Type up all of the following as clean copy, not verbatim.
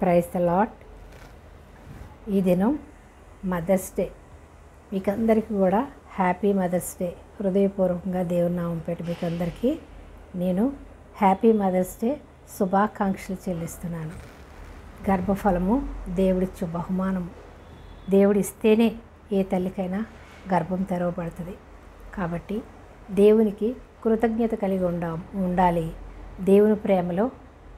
Praise the lord. ఈ దినం mothers day. మీకు అందరికీ కూడా హ్యాపీ మదర్స్ డే. హృదయపూర్వకంగా దేవుని నామం పెట్టి మీకు అందరికీ నేను హ్యాపీ మదర్స్ డే శుభాకాంక్షలు చెల్లిస్తున్నాను. గర్భఫలము దేవుడిచ్చు బహుమానము. దేవుడిస్తేనే ఏ తల్లికైనా గర్భం తెరవబడుతుంది. కాబట్టి దేవునికి కృతజ్ఞత కలిగి ఉండాలి. దేవుని ప్రేమలో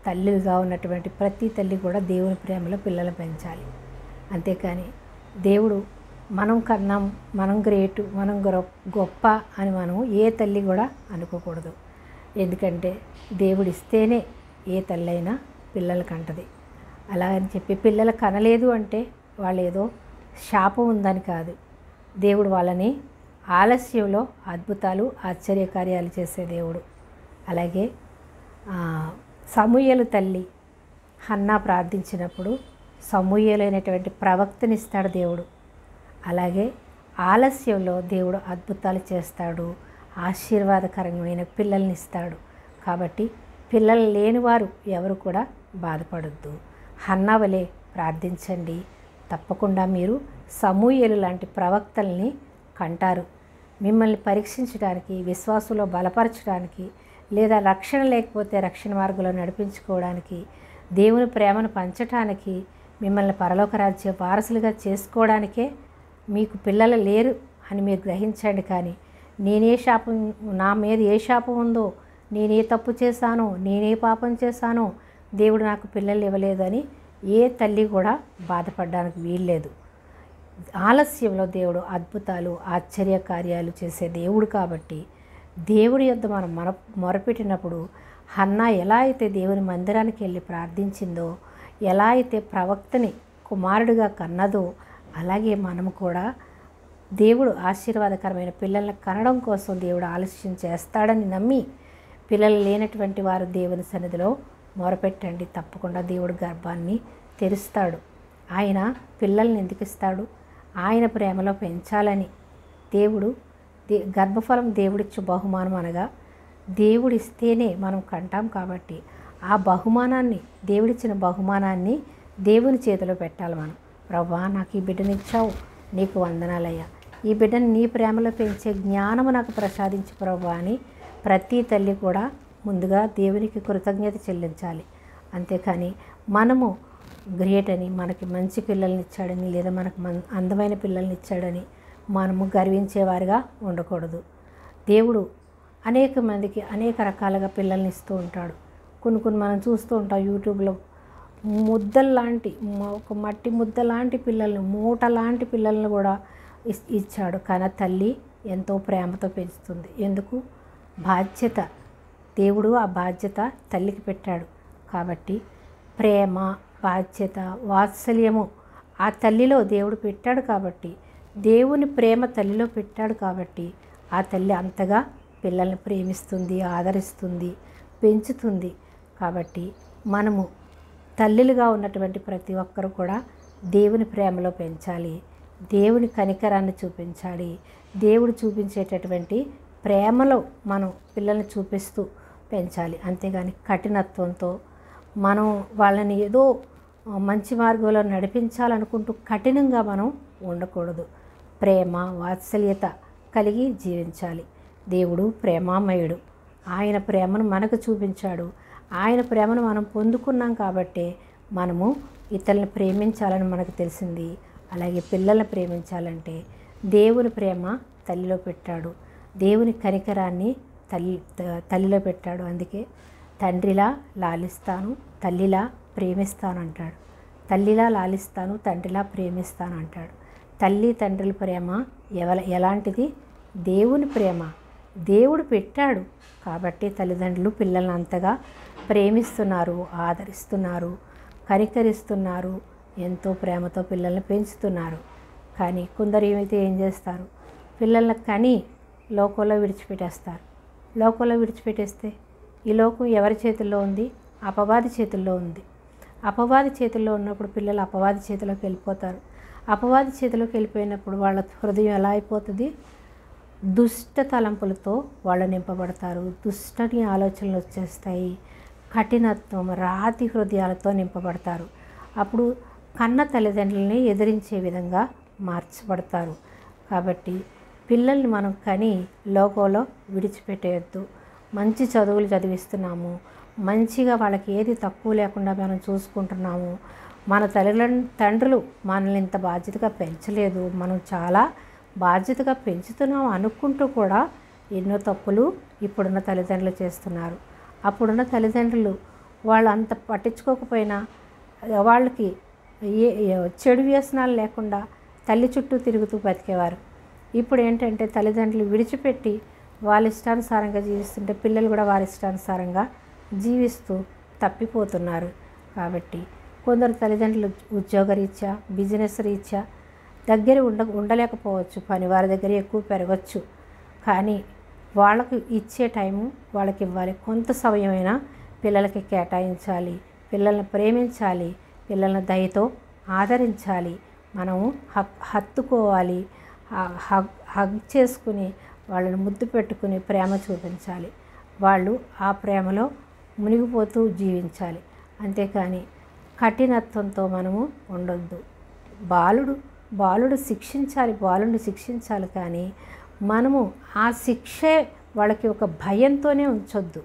తల్లిగా ఉన్నటువంటి ప్రతి తల్లి కూడా దేవుని ప్రేమలో పిల్లలు పెంచాలి. అంతేకాని దేవుడు మనం కన్నాం, మనం గ్రేటు, మనం గొప్ప అని మనం ఏ తల్లి కూడా అనుకోకూడదు. ఎందుకంటే దేవుడు ఇస్తేనే ఏ తల్లి అయినా పిల్లలు కంటది. అలా అని చెప్పి పిల్లలు కనలేదు అంటే వాళ్ళు ఏదో శాపం ఉందని కాదు. దేవుడు వాళ్ళని ఆలస్యంలో అద్భుతాలు ఆశ్చర్యకార్యాలు చేసే దేవుడు. అలాగే సమూయేలు తల్లి హన్నా ప్రార్థించినప్పుడు సమూయేలు అనేటువంటి ప్రవక్తనిస్తాడు దేవుడు. అలాగే ఆలస్యంలో దేవుడు అద్భుతాలు చేస్తాడు, ఆశీర్వాదకరమైన పిల్లల్ని ఇస్తాడు. కాబట్టి పిల్లలు లేనివారు ఎవరు కూడా బాధపడొద్దు. హన్నా వలె ప్రార్థించండి. తప్పకుండా మీరు సమూయేలు లాంటి ప్రవక్తల్ని కంటారు. మిమ్మల్ని పరీక్షించడానికి, విశ్వాసంలో బలపరచడానికి, లేదా రక్షణ లేకపోతే రక్షణ మార్గంలో నడిపించుకోవడానికి, దేవుని ప్రేమను పంచటానికి, మిమ్మల్ని పరలోక రాజ్య వారసులుగా చేసుకోవడానికే మీకు పిల్లలు లేరు అని మీరు గ్రహించండి. కానీ నేనే శాపం, నా మీద ఏ శాపం ఉందో, నేనే తప్పు చేశానో, నేనే పాపం చేశానో దేవుడు నాకు పిల్లలు ఇవ్వలేదని ఏ తల్లి కూడా బాధపడడానికి వీల్లేదు. ఆలస్యంలో దేవుడు అద్భుతాలు ఆశ్చర్యకార్యాలు చేసే దేవుడు. కాబట్టి దేవుడి యొద్ద మనం మొరపెట్టినప్పుడు హన్నా ఎలా అయితే దేవుని మందిరానికి వెళ్ళి ప్రార్థించిందో, ఎలా అయితే ప్రవక్తని కుమారుడిగా కన్నదో, అలాగే మనము కూడా దేవుడు ఆశీర్వాదకరమైన పిల్లల్ని కనడం కోసం దేవుడు ఆలస్యం చేస్తాడని నమ్మి పిల్లలు లేనటువంటి వారు దేవుని సన్నిధిలో మొరపెట్టండి. తప్పకుండా దేవుడు గర్భాన్ని తెరుస్తాడు. ఆయన పిల్లల్ని ఎందుకు ఇస్తాడు? ఆయన ప్రేమలో పెంచాలని. దేవుడు గర్భఫలం దేవుడిచ్చు బహుమానం అనగా దేవుడిస్తేనే మనం కంటాం. కాబట్టి ఆ బహుమానాన్ని, దేవుడిచ్చిన బహుమానాన్ని దేవుని చేతిలో పెట్టాలి మనం. ప్రభువా, నాకు ఈ బిడ్డనిచ్చావు, నీకు వందనాలయ్యా. ఈ బిడ్డని నీ ప్రేమలో పెంచే జ్ఞానము నాకు ప్రసాదించు ప్రభువా అని ప్రతి తల్లి కూడా ముందుగా దేవునికి కృతజ్ఞత చెల్లించాలి. అంతేకాని మనము గ్రేట్ అని, మనకి మంచి పిల్లల్ని ఇచ్చాడని, లేదా మనకు అందమైన పిల్లల్ని ఇచ్చాడని మనము గర్వించేవారిగా ఉండకూడదు. దేవుడు అనేక మందికి అనేక రకాలుగా పిల్లల్ని ఇస్తూ ఉంటాడు. కొన్ని మనం చూస్తూ ఉంటాం యూట్యూబ్లో. ముద్దల్లాంటి, ఒక మట్టి ముద్ద లాంటి పిల్లల్ని, మూట లాంటి పిల్లల్ని కూడా ఇచ్చాడు. కానీ తల్లి ఎంతో ప్రేమతో పెంచుతుంది. ఎందుకు? బాధ్యత. దేవుడు ఆ బాధ్యత తల్లికి పెట్టాడు. కాబట్టి ప్రేమ, బాధ్యత, వాత్సల్యము ఆ తల్లిలో దేవుడు పెట్టాడు. కాబట్టి దేవుని ప్రేమ తల్లిలో పెట్టాడు. కాబట్టి ఆ తల్లి అంతగా పిల్లల్ని ప్రేమిస్తుంది, ఆదరిస్తుంది, పెంచుతుంది. కాబట్టి మనము తల్లులుగా ఉన్నటువంటి ప్రతి ఒక్కరు కూడా దేవుని ప్రేమలో పెంచాలి, దేవుని కనికరాన్ని చూపించాలి. దేవుడు చూపించేటటువంటి ప్రేమలో మనం పిల్లల్ని చూపిస్తూ పెంచాలి. అంతేగాని కఠినత్వంతో మనం వాళ్ళని ఏదో మంచి మార్గంలో నడిపించాలనుకుంటూ కఠినంగా మనం ఉండకూడదు. ప్రేమ, వాత్సల్యత కలిగి జీవించాలి. దేవుడు ప్రేమామయుడు. ఆయన ప్రేమను మనకు చూపించాడు. ఆయన ప్రేమను మనం పొందుకున్నాం. కాబట్టి మనము ఇతరులను ప్రేమించాలని మనకు తెలిసింది. అలాగే పిల్లల్ని ప్రేమించాలంటే దేవుని ప్రేమ తల్లిలో పెట్టాడు. దేవుని కనికరాన్ని తల్లిలో పెట్టాడు. అందుకే తండ్రిలా లాలిస్తాను, తల్లిలా ప్రేమిస్తాను అంటాడు. తల్లిలా లాలిస్తాను, తండ్రిలా ప్రేమిస్తాను అంటాడు. తల్లి తండ్రుల ప్రేమ ఎలాంటిది? దేవుని ప్రేమ. దేవుడు పెట్టాడు. కాబట్టి తల్లిదండ్రులు పిల్లల్ని అంతగా ప్రేమిస్తున్నారు, ఆదరిస్తున్నారు, కనికరిస్తున్నారు, ఎంతో ప్రేమతో పిల్లల్ని పెంచుతున్నారు. కానీ కొందరు ఏమైతే ఏం చేస్తారు? పిల్లల్ని కని లోకంలో విడిచిపెట్టేస్తారు. లోకంలో విడిచిపెట్టేస్తే ఈ లోకం ఎవరి చేతుల్లో ఉంది? అపవాది చేతుల్లో ఉంది. అపవాది చేతుల్లో ఉన్నప్పుడు పిల్లలు అపవాది చేతిలోకి వెళ్ళిపోతారు. అపవాది చేతిలోకి వెళ్ళిపోయినప్పుడు వాళ్ళ హృదయం ఎలా అయిపోతుంది? దుష్ట తలంపులతో వాళ్ళు నింపబడతారు. దుష్టని ఆలోచనలు వచ్చేస్తాయి. కఠినత్వం, రాతి హృదయాలతో నింపబడతారు. అప్పుడు కన్న తల్లిదండ్రులని ఎదిరించే విధంగా మార్చబడతారు. కాబట్టి పిల్లల్ని మనం కని లోకంలో విడిచిపెట్టేయద్దు. మంచి చదువులు చదివిస్తున్నాము, మంచిగా వాళ్ళకి ఏది తక్కువ లేకుండా మనం చూసుకుంటున్నాము. మన తండ్రులు మనల్ని ఇంత బాధ్యతగా పెంచలేదు, మనం చాలా బాధ్యతగా పెంచుతున్నాం అనుకుంటూ కూడా ఎన్నో తప్పులు ఇప్పుడున్న తల్లిదండ్రులు చేస్తున్నారు. అప్పుడున్న తల్లిదండ్రులు వాళ్ళు అంత పట్టించుకోకపోయినా వాళ్ళకి చెడు వ్యసనాలు లేకుండా తల్లి చుట్టూ తిరుగుతూ బతికేవారు. ఇప్పుడు ఏంటంటే తల్లిదండ్రులు విడిచిపెట్టి వాళ్ళ ఇష్టానుసారంగా జీవిస్తుంటే పిల్లలు కూడా వారి ఇష్టానుసారంగా జీవిస్తూ తప్పిపోతున్నారు. కాబట్టి కొందరు తల్లిదండ్రులు ఉద్యోగరీత్యా, బిజినెస్ రీత్యా దగ్గర ఉండలేకపోవచ్చు, పని వారి దగ్గర ఎక్కువ పెరగచ్చు. కానీ వాళ్ళకు ఇచ్చే టైము వాళ్ళకి ఇవ్వాలి. కొంత సమయమైనా పిల్లలకి కేటాయించాలి, పిల్లల్ని ప్రేమించాలి, పిల్లల్ని దయతో ఆదరించాలి. మనము హత్తుకోవాలి, హగ్ చేసుకుని వాళ్ళని ముద్దు పెట్టుకుని ప్రేమ చూపించాలి. వాళ్ళు ఆ ప్రేమలో మునిగిపోతూ జీవించాలి. అంతేకాని కఠినత్వంతో మనము ఉండొద్దు. బాలుడు శిక్షించాలి, బాలుడిని శిక్షించాలి. కానీ మనము ఆ శిక్షే వాళ్ళకి ఒక భయంతోనే ఉంచొద్దు.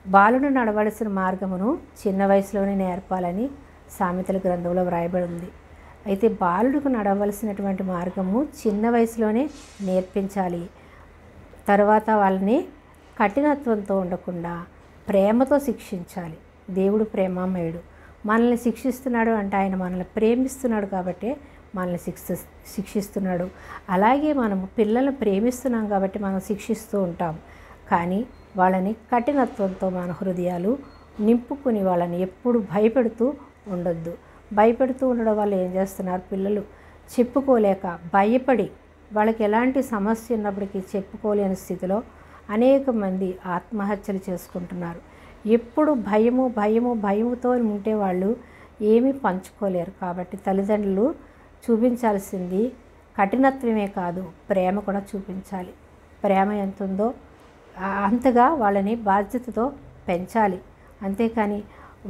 బాలుడు నడవలసిన మార్గమును చిన్న వయసులోనే నేర్పాలని సామెతల గ్రంథంలో వ్రాయబడి ఉంది. అయితే బాలుడికి నడవలసినటువంటి మార్గము చిన్న వయసులోనే నేర్పించాలి. తర్వాత వాళ్ళని కఠినత్వంతో ఉండకుండా ప్రేమతో శిక్షించాలి. దేవుడు ప్రేమమయుడు. మనల్ని శిక్షిస్తున్నాడు అంటే ఆయన మనల్ని ప్రేమిస్తున్నాడు కాబట్టి మనల్ని శిక్షిస్తున్నాడు. అలాగే మనము పిల్లల్ని ప్రేమిస్తున్నాం కాబట్టి మనం శిక్షిస్తూ ఉంటాం. కానీ వాళ్ళని కఠినత్వంతో మన హృదయాలు నింపుకుని వాళ్ళని ఎప్పుడు భయపెడుతూ ఉండొద్దు. భయపెడుతూ ఉండడం వల్ల ఏం చేస్తున్నారు, పిల్లలు చెప్పుకోలేక భయపడి వాళ్ళకి ఎలాంటి సమస్య ఉన్నప్పటికీ చెప్పుకోలేని స్థితిలో అనేక మంది ఆత్మహత్యలు చేసుకుంటున్నారు. ఎప్పుడు భయముతో ఉంటే వాళ్ళు ఏమీ పంచుకోలేరు. కాబట్టి తల్లిదండ్రులు చూపించాల్సింది కఠినత్వమే కాదు, ప్రేమ కూడా చూపించాలి. ప్రేమ ఎంత ఉందో అంతగా వాళ్ళని బాధ్యతతో పెంచాలి. అంతేకాని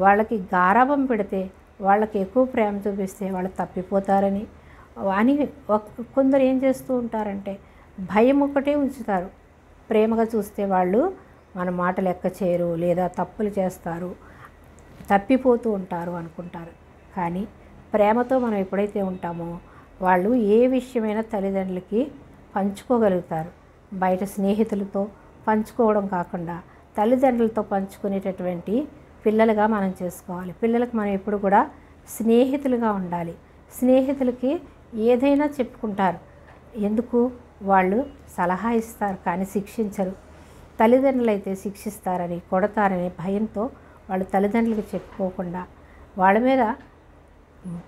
వాళ్ళకి గారాబం పెడితే, వాళ్ళకి ఎక్కువ ప్రేమ చూపిస్తే వాళ్ళు తప్పిపోతారని కొందరు ఏం చేస్తూ ఉంటారంటే భయం ఒకటే ఉంచుతారు. ప్రేమగా చూస్తే వాళ్ళు మన మాట లెక్క చేయరు, లేదా తప్పులు చేస్తారు, తప్పిపోతూ ఉంటారు అనుకుంటారు. కానీ ప్రేమతో మనం ఎప్పుడైతే ఉంటామో వాళ్ళు ఏ విషయమైనా తల్లిదండ్రులకి పంచుకోగలుగుతారు. బయట స్నేహితులతో పంచుకోవడం కాకుండా తల్లిదండ్రులతో పంచుకునేటటువంటి పిల్లలుగా మనం చేసుకోవాలి. పిల్లలకు మనం ఎప్పుడు కూడా స్నేహితులుగా ఉండాలి. స్నేహితులకి ఏదైనా చెప్పుకుంటారు. ఎందుకు? వాళ్ళు సలహా ఇస్తారు కానీ శిక్షించరు. తల్లిదండ్రులు అయితే శిక్షిస్తారని, కొడతారని భయంతో వాళ్ళు తల్లిదండ్రులకు చెప్పుకోకుండా, వాళ్ళ మీద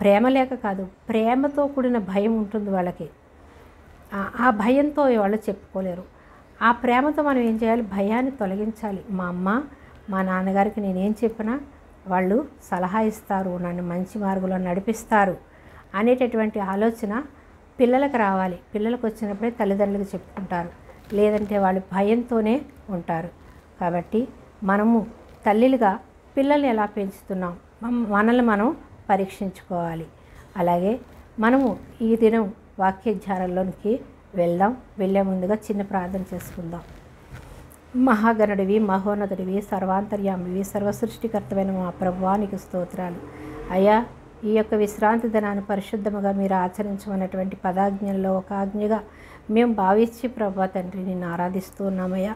ప్రేమ లేక కాదు, ప్రేమతో కూడిన భయం ఉంటుంది వాళ్ళకి. ఆ భయంతో వాళ్ళు చెప్పుకోలేరు. ఆ ప్రేమతో మనం ఏం చేయాలి? భయాన్ని తొలగించాలి. మా అమ్మ మా నాన్నగారికి నేనేం చెప్పినా వాళ్ళు సలహా ఇస్తారు, నన్ను మంచి మార్గంలో నడిపిస్తారు అనేటటువంటి ఆలోచన పిల్లలకు రావాలి. పిల్లలకు వచ్చినప్పుడే తల్లిదండ్రులకు చెప్పుకుంటారు, లేదంటే వాళ్ళు భయంతోనే ఉంటారు. కాబట్టి మనము తల్లిలుగా పిల్లల్ని ఎలా పెంచుతున్నాం, మనల్ని మనం పరీక్షించుకోవాలి. అలాగే మనము ఈ దినం వాక్య ధ్యానంలోనికి వెళ్ళే ముందుగా చిన్న ప్రార్థన చేసుకుందాం. మహాగణుడివి, మహోన్నతుడివి, సర్వాంతర్యామివి, సర్వసృష్టికర్తమైన మా ప్రభువానికి స్తోత్రాలు. అయ్యా, ఈ యొక్క విశ్రాంతి దినాన్ని పరిశుద్ధముగా మీరు ఆచరించమన్నటువంటి పదాజ్ఞల్లో ఒక ఆజ్ఞగా మేము భావించి ప్రభా తండ్రి నిన్ను ఆరాధిస్తూ ఉన్నామయ్యా.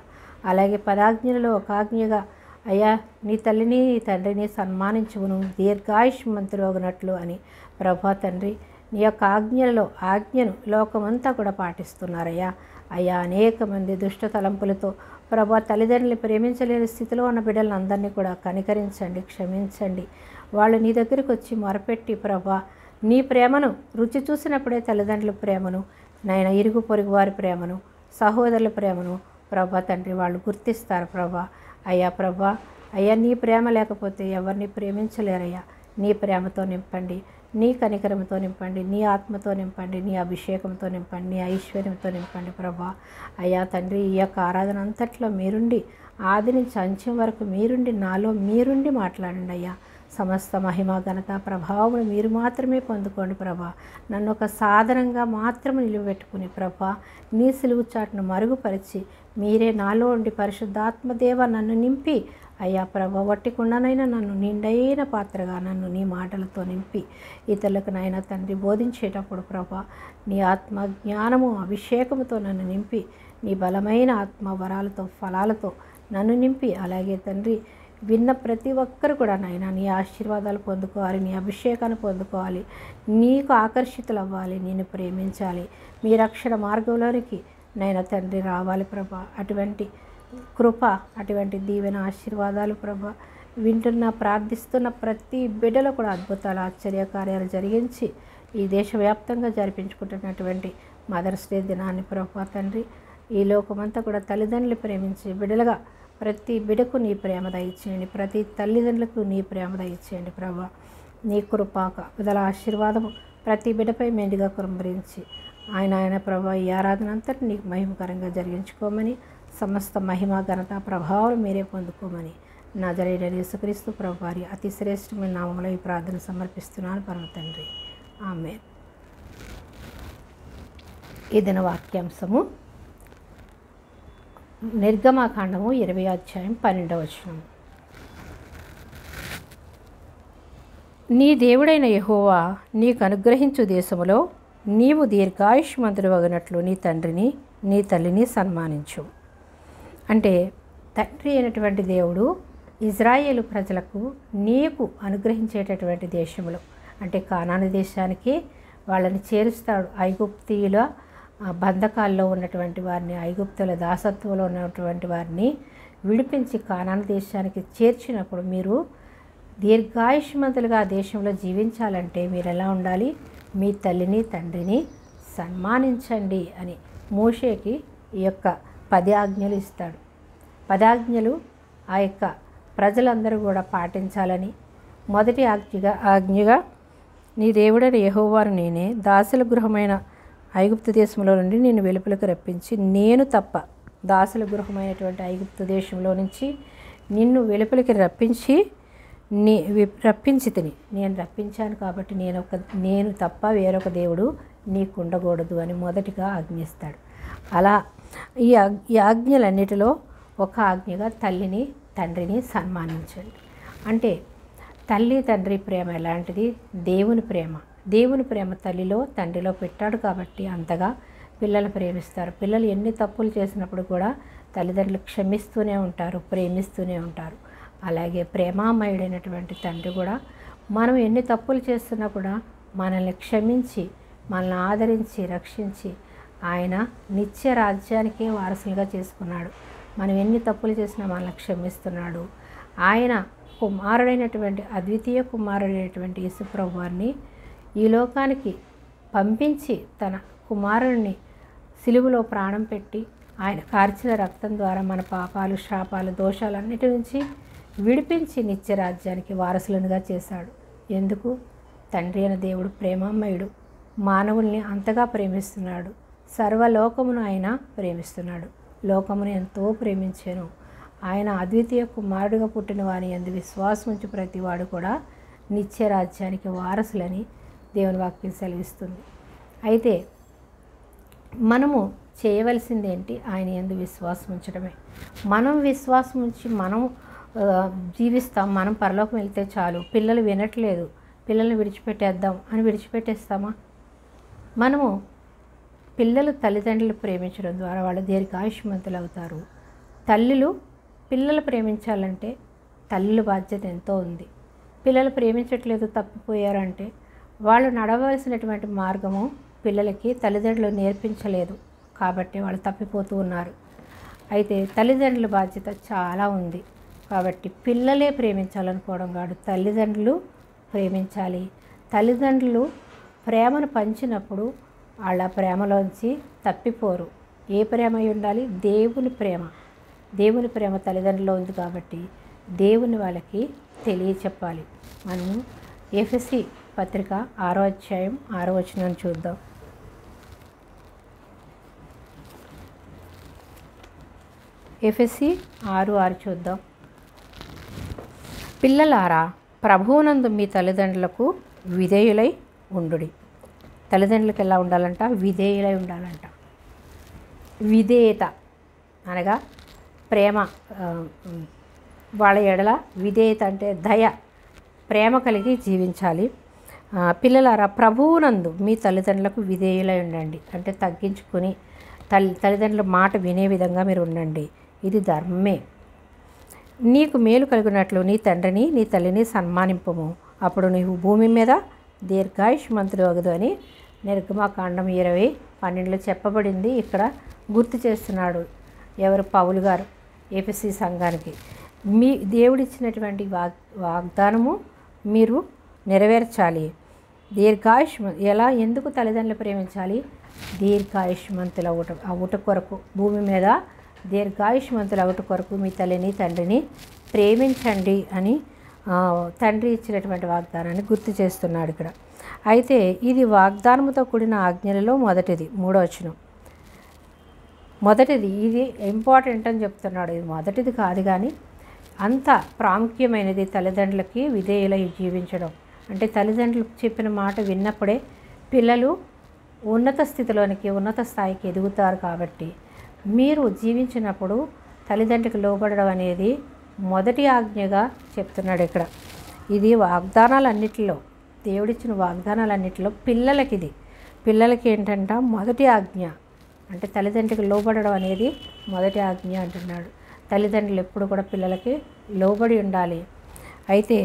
అలాగే పదాజ్ఞలలో ఒక ఆజ్ఞగా అయ్యా నీ తల్లిని నీ తండ్రిని సన్మానించువును దీర్ఘాయుష్మంతులోగినట్లు అని ప్రభా తండ్రి నీ యొక్క ఆజ్ఞను లోకమంతా కూడా పాటిస్తున్నారయ్యా. అయ్యా అనేక మంది దుష్ట తలంపులతో ప్రభా తల్లిదండ్రులు ప్రేమించలేని స్థితిలో ఉన్న బిడ్డలను అందరినీ కూడా కనికరించండి, క్షమించండి. వాళ్ళు నీ దగ్గరికి వచ్చి మొరపెట్టి ప్రభా నీ ప్రేమను రుచి చూసినప్పుడే తల్లిదండ్రుల ప్రేమను, నాయన ఇరుగు పొరుగు వారి ప్రేమను, సహోదరుల ప్రేమను ప్రభా తండ్రి వాళ్ళు గుర్తిస్తారు ప్రభా. అయ్యా నీ ప్రేమ లేకపోతే ఎవరిని ప్రేమించలేరయ్యా. నీ ప్రేమతో నింపండి, నీ కనికరంతో నింపండి, నీ ఆత్మతో నింపండి, నీ అభిషేకంతో నింపండి, నీ ఐశ్వర్యంతో నింపండి ప్రభా. అయ్యా తండ్రి ఈ యొక్క ఆరాధన అంతట్లో మీరుండి ఆది నుంచి అంత్యం వరకు మీరుండి నాలో మీరుండి మాట్లాడండి అయ్యా. సమస్త మహిమ ఘనత ప్రభావం మీరు మాత్రమే పొందుకోండి ప్రభా. నన్ను ఒక సాధనంగా మాత్రమే నిలువబెట్టుకుని ప్రభా, నీ సిలువు చాటును మరుగుపరిచి మీరే నాలో ఉండి పరిశుద్ధాత్మదేవ నన్ను నింపి అయ్యా ప్రభా, వట్టి కుండనైనా నన్ను నిండైన పాత్రగా నన్ను నీ మాటలతో నింపి ఇతరులకు నాయన తండ్రి బోధించేటప్పుడు ప్రభా, నీ ఆత్మ జ్ఞానము అభిషేకముతో నన్ను నింపి నీ బలమైన ఆత్మ వరాలతో ఫలాలతో నన్ను నింపి, అలాగే తండ్రి విన్న ప్రతి ఒక్కరు కూడా నాయన నీ ఆశీర్వాదాలు పొందుకోవాలి, నీ అభిషేకాన్ని పొందుకోవాలి, నీకు ఆకర్షితులు అవ్వాలి, నేను ప్రేమించాలి, మీ రక్షణ మార్గంలోనికి నైనా తండ్రి రావాలి ప్రభా. అటువంటి కృప, అటువంటి దీవెన ఆశీర్వాదాలు ప్రభా వింటున్న ప్రార్థిస్తున్న ప్రతి బిడ్డలో కూడా అద్భుతాలు ఆశ్చర్యకార్యాలు జరిగించి ఈ దేశవ్యాప్తంగా జరిపించుకుంటున్నటువంటి మదర్స్ డే దినాన్ని ప్రభా తండ్రి, ఈ లోకమంతా కూడా తల్లిదండ్రులు ప్రేమించి బిడ్డలుగా ప్రతి బిడ్డకు నీ ప్రేమ దయచేయండి, ప్రతి తల్లిదండ్రులకు నీ ప్రేమ దయచేయండి ప్రభా. నీ కృపాక విధల ఆశీర్వాదము ప్రతి బిడ్డపై మెండుగా కురంభరించి ఆయన ప్రభా ఈ ఆరాధన అంతటి నీకు మహిమకరంగా జరిగించుకోమని, సమస్త మహిమ ఘనత ప్రభావాలు మీరే పొందుకోమని నజరేయుడైన యేసుక్రీస్తు ప్రభు వారి అతి శ్రేష్టమైన నామములో ఈ ప్రార్థన సమర్పిస్తున్నాను పరమ తండ్రి, ఆమేన్. ఈ దిన వాక్యాంశము నిర్గమాకాండము 20వ అధ్యాయం 12వ వచనం. నీ దేవుడైన యెహోవా నీకు అనుగ్రహించు దేశములో నీవు దీర్ఘాయుష్మంతుడు వగినట్లు నీ తండ్రిని నీ తల్లిని సన్మానించు. అంటే తండ్రి అయినటువంటి దేవుడు ఇజ్రాయేలు ప్రజలకు నీకు అనుగ్రహించేటటువంటి దేశంలో, అంటే కానాను దేశానికి వాళ్ళని చేరుస్తాడు. ఐగుప్తీయుల బంధకాల్లో ఉన్నటువంటి వారిని, ఐగుప్తుల దాసత్వంలో ఉన్నటువంటి వారిని విడిపించి కానాను దేశానికి చేర్చినప్పుడు మీరు దీర్ఘాయుష్మంతులుగా ఆ దేశంలో జీవించాలంటే మీరు ఎలా ఉండాలి? మీ తల్లిని తండ్రిని సన్మానించండి అని మోషేకి ఈ యొక్క 10 ఆజ్ఞలు ఇస్తాడు. 10 ఆజ్ఞలు ఆ యొక్క ప్రజలందరూ కూడా పాటించాలని. మొదటి ఆజ్ఞగా నీ దేవుడైన యెహోవాను నేనే దాసుల గృహమైన ఐగుప్తు దేశంలో నుండి నేను వెలుపలకు రప్పించి, నేను తప్ప దాసుల గృహమైనటువంటి ఐగుప్తు దేశంలో నుంచి నిన్ను వెలుపలికి రప్పించి తిని, నేను రప్పించాను కాబట్టి నేను తప్ప వేరొక దేవుడు నీకు ఉండకూడదు అని మొదటిగా ఆజ్ఞిస్తాడు. అలా ఈ ఆజ్ఞలన్నిటిలో ఒక ఆజ్ఞగా తల్లిని తండ్రిని సన్మానించండి. అంటే తల్లి తండ్రి ప్రేమ ఎలాంటిది? దేవుని ప్రేమ. దేవుని ప్రేమ తల్లిలో తండ్రిలో పెట్టాడు కాబట్టి అంతగా పిల్లలు ప్రేమిస్తారు. పిల్లలు ఎన్ని తప్పులు చేసినప్పుడు కూడా తల్లిదండ్రులు క్షమిస్తూనే ఉంటారు, ప్రేమిస్తూనే ఉంటారు. అలాగే ప్రేమామయుడైనటువంటి తండ్రి కూడా మనం ఎన్ని తప్పులు చేస్తున్నా కూడా మనల్ని క్షమించి మనల్ని ఆదరించి రక్షించి ఆయన నిత్య రాజ్యానికే వారసులుగా చేసుకున్నాడు. మనం ఎన్ని తప్పులు చేసినా మనల్ని క్షమిస్తున్నాడు. ఆయన కుమారుడైనటువంటి అద్వితీయ కుమారుడైనటువంటి యేసుప్రభు వారిని ఈ లోకానికి పంపించి తన కుమారుడిని సిలువలో ప్రాణం పెట్టి ఆయన కార్చిన రక్తం ద్వారా మన పాపాలు శాపాలు దోషాలన్నిటి నుంచి విడిపించి నిత్య రాజ్యానికి వారసులనుగా చేశాడు. ఎందుకు? తండ్రి అయిన దేవుడు ప్రేమామయుడు, మానవుల్ని అంతగా ప్రేమిస్తున్నాడు. సర్వలోకమును ఆయన ప్రేమిస్తున్నాడు. లోకమును ఎంతో ప్రేమించాను. ఆయన అద్వితీయ కుమారుడిగా పుట్టిన వారి యందు విశ్వాసం ఉంచి ప్రతివాడు కూడా నిత్య రాజ్యానికి వారసులని దేవుని వాక్యం సెలవిస్తుంది. అయితే మనము చేయవలసింది ఏంటి? ఆయన యందు విశ్వాసం ఉంచడమే. మనం విశ్వాసం ఉంచి మనం జీవిస్తాం, మనం పరలోకం వెళ్తే చాలు, పిల్లలు వినట్లేదు, పిల్లల్ని విడిచిపెట్టేద్దాం అని విడిచిపెట్టేస్తామా? మనము పిల్లలు తల్లిదండ్రులు ప్రేమించడం ద్వారా వాళ్ళు దీర్ఘాయుష్మంతులు అవుతారు. తల్లులు పిల్లలు ప్రేమించాలంటే తల్లుల బాధ్యత ఎంతో ఉంది. పిల్లలు ప్రేమించట్లేదు, తప్పిపోయారంటే వాళ్ళు నడవలసినటువంటి మార్గము పిల్లలకి తల్లిదండ్రులు నేర్పించలేదు కాబట్టి వాళ్ళు తప్పిపోతూ ఉన్నారు. అయితే తల్లిదండ్రుల బాధ్యత చాలా ఉంది. కాబట్టి పిల్లలే ప్రేమించాలనుకోవడం కాదు, తల్లిదండ్రులు ప్రేమించాలి. తల్లిదండ్రులు ప్రేమను పంచినప్పుడు వాళ్ళ ప్రేమలోంచి తప్పిపోరు. ఏ ప్రేమ అయి ఉండాలి? దేవుని ప్రేమ. దేవుని ప్రేమ తల్లిదండ్రుల్లో ఉంది కాబట్టి దేవుని వాళ్ళకి తెలియచెప్పాలి. మనము ఎఫెసీ పత్రిక 6వ అధ్యాయం 6వ వచనం చూద్దాం. ఎఫెసీ 6:6 చూద్దాం. పిల్లలారా, ప్రభువునందు మీ తల్లిదండ్రులకు విధేయులై ఉండుడి. తల్లిదండ్రులకు ఎలా ఉండాలంట? విధేయులై ఉండాలంట. విధేయత అనగా ప్రేమ, వాళ్ళ ఎడల విధేయత అంటే దయ, ప్రేమ కలిగి జీవించాలి. పిల్లలారా, ప్రభువునందు మీ తల్లిదండ్రులకు విధేయులై ఉండండి. అంటే తగ్గించుకొని తల్లిదండ్రుల మాట వినే విధంగా మీరు ఉండండి. ఇది ధర్మమే. నీకు మేలు కలిగినట్లు నీ తండ్రిని నీ తల్లిని సన్మానింపము, అప్పుడు నీవు భూమి మీద దీర్ఘాయుష్మంతుడు అగదు అని నిర్గమాకాండం 20:12 చెప్పబడింది. ఇక్కడ గుర్తు చేస్తున్నాడు ఎవరు? పౌలు గారు ఎఫెసీ సంఘానికి. మీ దేవుడిచ్చినటువంటి వాగ్దానము మీరు నెరవేర్చాలి. ఎలా, ఎందుకు తల్లిదండ్రులు ప్రేమించాలి? దీర్ఘాయుష్మంతులు అవుట కొరకు, భూమి మీద దీర్ఘాయుష్మంతులు అవుట కొరకు మీ తల్లిని తండ్రిని ప్రేమించండి అని తండ్రి ఇచ్చినటువంటి వాగ్దానాన్ని గుర్తు చేస్తున్నాడు ఇక్కడ. అయితే ఇది వాగ్దానముతో కూడిన ఆజ్ఞలలో మొదటిది, 3వ వచనం. మొదటిది, ఇది ఇంపార్టెంట్ అని చెప్తున్నాడు. ఇది మొదటిది కాదు కానీ అంత ప్రాముఖ్యమైనది తల్లిదండ్రులకి విధేయులై జీవించడం. అంటే తల్లిదండ్రులు చెప్పిన మాట విన్నప్పుడే పిల్లలు ఉన్నత స్థితిలోనికి, ఉన్నత స్థాయికి ఎదుగుతారు. కాబట్టి మీరు జీవించినప్పుడు తల్లిదండ్రులకు లోబడడం అనేది మొదటి ఆజ్ఞగా చెప్తున్నాడు ఇక్కడ. ఇది వాగ్దానాలన్నిటిలో, దేవుడిచ్చిన వాగ్దానాలన్నిటిలో పిల్లలకి ఏంటంట మొదటి ఆజ్ఞ. అంటే తల్లిదండ్రులకు లోబడడం అనేది మొదటి ఆజ్ఞ అంటున్నాడు. తల్లిదండ్రులు ఎప్పుడు కూడా పిల్లలకి లోబడి ఉండాలి. అయితే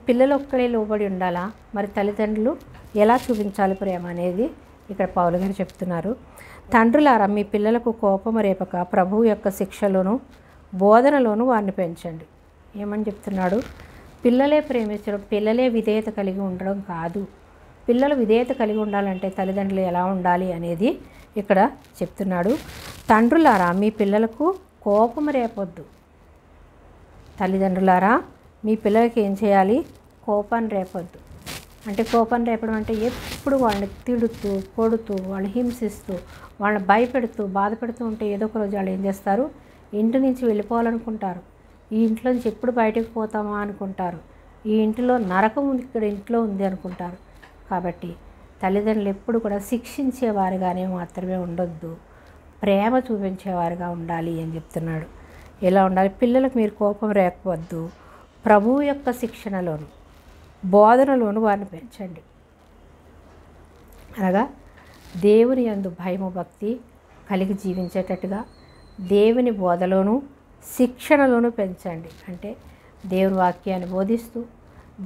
పిల్లలు ఒక్కడే లోబడి ఉండాలా? మరి తల్లిదండ్రులు ఎలా చూపించాలి ప్రేమ అనేది ఇక్కడ పౌలు గారు చెప్తున్నారు. తండ్రులారా, మీ పిల్లలకు కోపము రేపక ప్రభువు యొక్క శిక్షలోను బోధనలోను వారిని పెంచండి. ఏమని చెప్తున్నాడు? పిల్లలే ప్రేమించడం, పిల్లలే విధేయత కలిగి ఉండడం కాదు. పిల్లలు విధేయత కలిగి ఉండాలంటే తల్లిదండ్రులు ఎలా ఉండాలి అనేది ఇక్కడ చెప్తున్నాడు. తండ్రులారా, మీ పిల్లలకు కోపం రేపొద్దు. తల్లిదండ్రులారా, మీ పిల్లలకి ఏం చేయాలి? కోపాన్ని రేపొద్దు. అంటే కోపం రేపడం అంటే ఎప్పుడు వాళ్ళని తిడుతూ, కొడుతూ, వాళ్ళని హింసిస్తూ, వాళ్ళని భయపెడుతూ, బాధపెడుతూ ఉంటే ఏదో ఒక రోజు వాళ్ళు ఏం చేస్తారు? ఇంటి నుంచి వెళ్ళిపోవాలనుకుంటారు. ఈ ఇంట్లో నుంచి ఎప్పుడు బయటకు పోతామా అనుకుంటారు. ఈ ఇంటిలో నరకం ఇక్కడ ఇంట్లో ఉంది అనుకుంటారు. కాబట్టి తల్లిదండ్రులు ఎప్పుడు కూడా శిక్షించేవారుగానే మాత్రమే ఉండొద్దు, ప్రేమ చూపించేవారుగా ఉండాలి అని చెప్తున్నాడు. ఎలా ఉండాలి? పిల్లలకు మీరు కోపం రేపవద్దు, ప్రభువు యొక్క శిక్షణలోను బోధనలోను వారిని పెంచండి. అనగా దేవుని యందు భయము భక్తి కలిగి జీవించేటట్టుగా దేవుని బోధలోను శిక్షణలోను పెంచండి. అంటే దేవుని వాక్యాన్ని బోధిస్తూ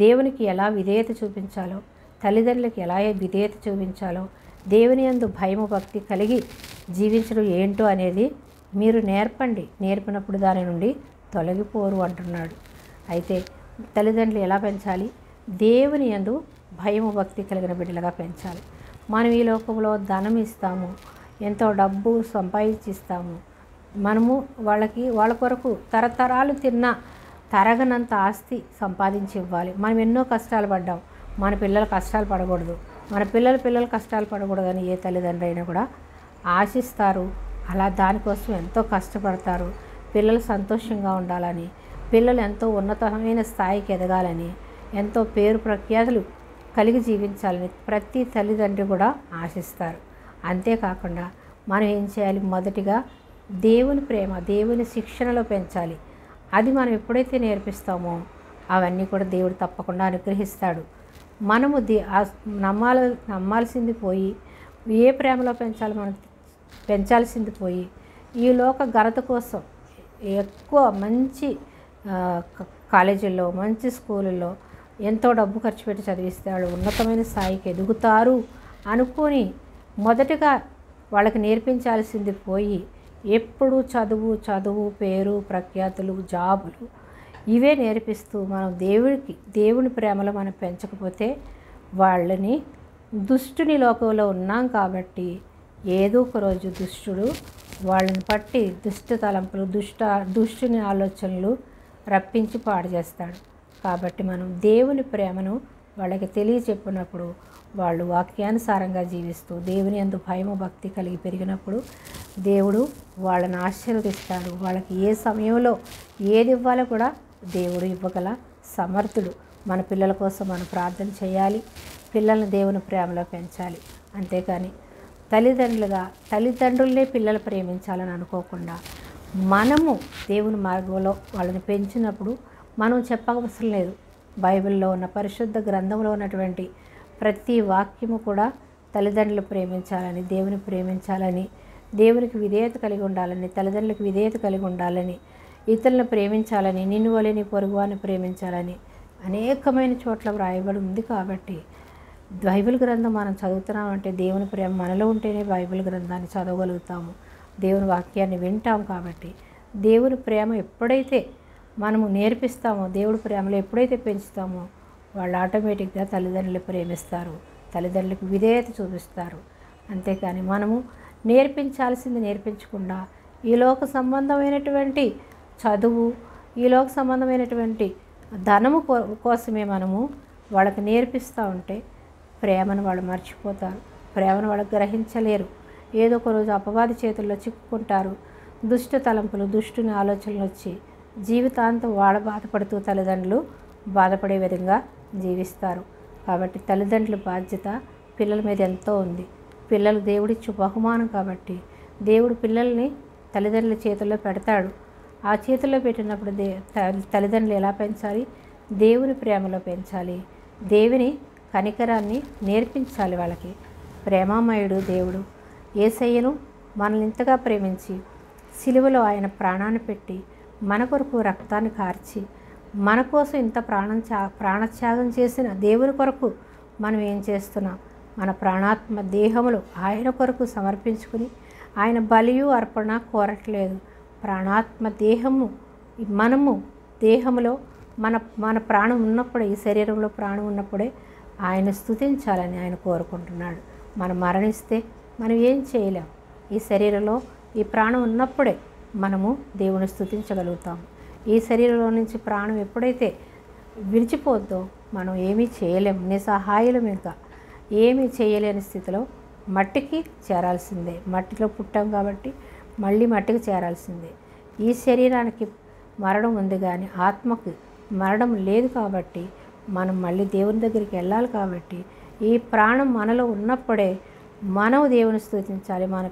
దేవునికి ఎలా విధేయత చూపించాలో, తల్లిదండ్రులకు ఎలా విధేయత చూపించాలో, దేవుని యందు భయము భక్తి కలిగి జీవించడం ఏంటో అనేది మీరు నేర్పండి. నేర్పినప్పుడు దాని నుండి తొలగిపోరు అంటున్నాడు. అయితే తల్లిదండ్రులు ఎలా పెంచాలి? దేవుని యందు భయము భక్తి కలిగిన బిడ్డలుగా పెంచాలి. మనం ఈ లోకంలో ధనం ఇస్తాము, ఎంతో డబ్బు సంపాదించిస్తాము. మనము వాళ్ళ కొరకు తరతరాలు తిన్న తరగనంత ఆస్తి సంపాదించి ఇవ్వాలి. మనం ఎన్నో కష్టాలు పడ్డాం, మన పిల్లలు కష్టాలు పడకూడదు, మన పిల్లలు కష్టాలు పడకూడదని ఏ తల్లిదండ్రులు అయినా కూడా ఆశిస్తారు. అలా దానికోసం ఎంతో కష్టపడతారు. పిల్లలు సంతోషంగా ఉండాలని, పిల్లలు ఎంతో ఉన్నతమైన స్థాయికి ఎదగాలని, ఎంతో పేరు ప్రఖ్యాతులు కలిగి జీవించాలని ప్రతి తల్లిదండ్రి కూడా ఆశిస్తారు. అంతేకాకుండా మనం ఏం చేయాలి? మొదటిగా దేవుని ప్రేమ, దేవుని శిక్షణలో పెంచాలి. అది మనం ఎప్పుడైతే నేర్పిస్తామో అవన్నీ కూడా దేవుడు తప్పకుండా అనుగ్రహిస్తాడు. మనము నమ్మాల్సింది పోయి ఏ ప్రేమలో పెంచాల్సింది పోయి ఈ లోక ఘనత కోసం ఎక్కువ మంచి కాలేజీల్లో, మంచి స్కూళ్ళల్లో ఎంతో డబ్బు ఖర్చు పెట్టి చదివిస్తాడు, ఉన్నతమైన స్థాయికి ఎదుగుతారు అనుకొని మొదటగా వాళ్ళకి నేర్పించాల్సింది పోయి ఎప్పుడు చదువు, పేరు ప్రఖ్యాతులు, జాబులు ఇవే నేర్పిస్తూ మనం దేవుని ప్రేమలో మనం పెంచకపోతే వాళ్ళని దుష్టుని లోకంలో ఉన్నాం కాబట్టి ఏదో ఒక రోజు దుష్టుడు వాళ్ళని పట్టి దుష్ట తలంపులు, దుష్టుని ఆలోచనలు రప్పించి పాడు చేస్తాడు. కాబట్టి మనం దేవుని ప్రేమను వాళ్ళకి తెలియచెప్పినప్పుడు వాళ్ళు వాక్యానుసారంగా జీవిస్తూ దేవుని యందు భయము భక్తి కలిగి పెరిగినప్పుడు దేవుడు వాళ్ళని ఆశీర్వదిస్తాడు. వాళ్ళకి ఏ సమయంలో ఏది ఇవ్వాలో కూడా దేవుడు ఇవ్వగల సమర్థుడు. మన పిల్లల కోసం మనం ప్రార్థన చేయాలి, పిల్లల్ని దేవుని ప్రేమలో పెంచాలి. అంతేకాని తల్లిదండ్రులనే పిల్లలు ప్రేమించాలని అనుకోకుండా మనము దేవుని మార్గంలో వాళ్ళని పెంచినప్పుడు మనం చెప్పవసరం లేదు. బైబిల్లో ఉన్న పరిశుద్ధ గ్రంథంలో ఉన్నటువంటి ప్రతి వాక్యము కూడా తల్లిదండ్రులు ప్రేమించాలని, దేవుని ప్రేమించాలని, దేవునికి విధేయత కలిగి ఉండాలని, తల్లిదండ్రులకు విధేయత కలిగి ఉండాలని, ఇతరులను ప్రేమించాలని, నిన్ను వలె నీ పొరుగువాన్ని ప్రేమించాలని అనేకమైన చోట్ల వ్రాయబడి ఉంది. కాబట్టి బైబిల్ గ్రంథం మనం చదువుతున్నామంటే దేవుని ప్రేమ మనలో ఉంటేనే బైబిల్ గ్రంథాన్ని చదవగలుగుతాము, దేవుని వాక్యాన్ని వింటాం. కాబట్టి దేవుని ప్రేమ ఎప్పుడైతే మనము నేర్పిస్తామో, దేవుడి ప్రేమలో ఎప్పుడైతే పెంచుతామో వాళ్ళు ఆటోమేటిక్గా తల్లిదండ్రులు ప్రేమిస్తారు, తల్లిదండ్రులకు విధేయత చూపిస్తారు. అంతేకాని మనము నేర్పించాల్సింది నేర్పించకుండా ఈ లోక సంబంధమైనటువంటి చదువు, ఈ లోక సంబంధమైనటువంటి ధనము కోసమే మనము వాళ్ళకి నేర్పిస్తూ ఉంటే ప్రేమను వాళ్ళు మర్చిపోతారు, ప్రేమను వాళ్ళు గ్రహించలేరు. ఏదో ఒక రోజు అపవాది చేతుల్లో చిక్కుకుంటారు. దుష్ట తలంపులు, దుష్టుని ఆలోచనలు వచ్చి జీవితాంతం వాళ్ళ బాధపడుతూ తల్లిదండ్రులు బాధపడే విధంగా జీవిస్తారు. కాబట్టి తల్లిదండ్రుల బాధ్యత పిల్లల మీద ఎంతో ఉంది. పిల్లలు దేవుడిచ్చు బహుమానం. కాబట్టి దేవుడు పిల్లల్ని తల్లిదండ్రుల చేతుల్లో పెడతాడు. ఆ చేతుల్లో పెట్టినప్పుడు తల్లిదండ్రులు ఎలా పెంచాలి? దేవుని ప్రేమలో పెంచాలి, దేవుని కనికరాన్ని నేర్పించాలి వాళ్ళకి. ప్రేమామయుడు దేవుడు. యేసయ్యను మనల్ని ఇంతగా ప్రేమించి సిలువలో ఆయన ప్రాణాన్ని పెట్టి మన కొరకు రక్తాన్ని కార్చి మన కోసం ఇంత ప్రాణత్యాగం చేసిన దేవుని కొరకు మనం ఏం చేస్తున్నాం? మన ప్రాణాత్మ దేహములు ఆయన కొరకు సమర్పించుకుని ఆయన బలియు అర్పణ కోరట్లేదు. ప్రాణాత్మ దేహము మనము దేహములో మన ప్రాణం ఉన్నప్పుడే, ఈ శరీరంలో ప్రాణం ఉన్నప్పుడే ఆయన స్తుతించాలని ఆయన కోరుకుంటున్నాడు. మనం మరణిస్తే మనం ఏం చేయలేం. ఈ శరీరంలో ఈ ప్రాణం ఉన్నప్పుడే మనము దేవుని స్తుతించగలుగుతాము. ఈ శరీరంలో నుంచి ప్రాణం ఎప్పుడైతే విడిచిపోద్దో మనం ఏమీ చేయలేము, నిస్సహాయులం. ఇంకా ఏమీ చేయలేని స్థితిలో మట్టికి చేరాల్సిందే. మట్టిలో పుట్టాం కాబట్టి మళ్ళీ మట్టికి చేరాల్సిందే. ఈ శరీరానికి మరణం ఉంది కానీ ఆత్మకి మరణం లేదు. కాబట్టి మనం మళ్ళీ దేవుని దగ్గరికి వెళ్ళాలి. కాబట్టి ఈ ప్రాణం మనలో ఉన్నప్పుడే మనం దేవుని స్తుతించాలి. మన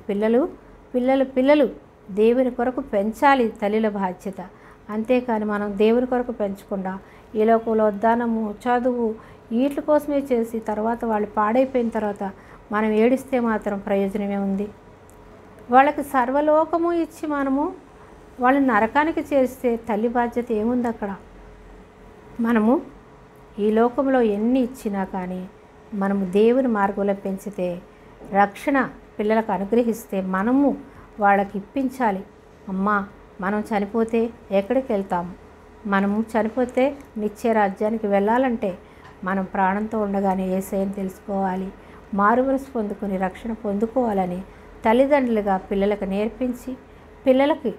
పిల్లలు దేవుని కొరకు పెంచాలి, తల్లిల బాధ్యత. అంతేకాని మనం దేవుని కొరకు పెంచకుండా ఈ లోకంలో దానము, చదువు వీటి కోసమే చేసి తర్వాత వాళ్ళు పాడైపోయిన తర్వాత మనం ఏడిస్తే మాత్రం ప్రయోజనమే ఉంది? వాళ్ళకి సర్వలోకము ఇచ్చి మనము వాళ్ళని నరకానికి చేస్తే తల్లి బాధ్యత ఏముంది అక్కడ? మనము ఈ లోకంలో ఎన్ని ఇచ్చినా కానీ మనము దేవుని మార్గంలో పెంచితే, రక్షణ పిల్లలకు అనుగ్రహిస్తే మనము వాళ్ళకి ఇప్పించాలి. అమ్మా, మనం చనిపోతే ఎక్కడికి వెళ్తాము? మనము చనిపోతే నిత్య రాజ్యానికి వెళ్ళాలంటే మనం ప్రాణంతో ఉండగానే యేసయ్యను తెలుసుకోవాలి, మారుమనసు పొందుకొని రక్షణ పొందుకోవాలని తల్లిదండ్రులుగా పిల్లలకు నేర్పించి పిల్లలకి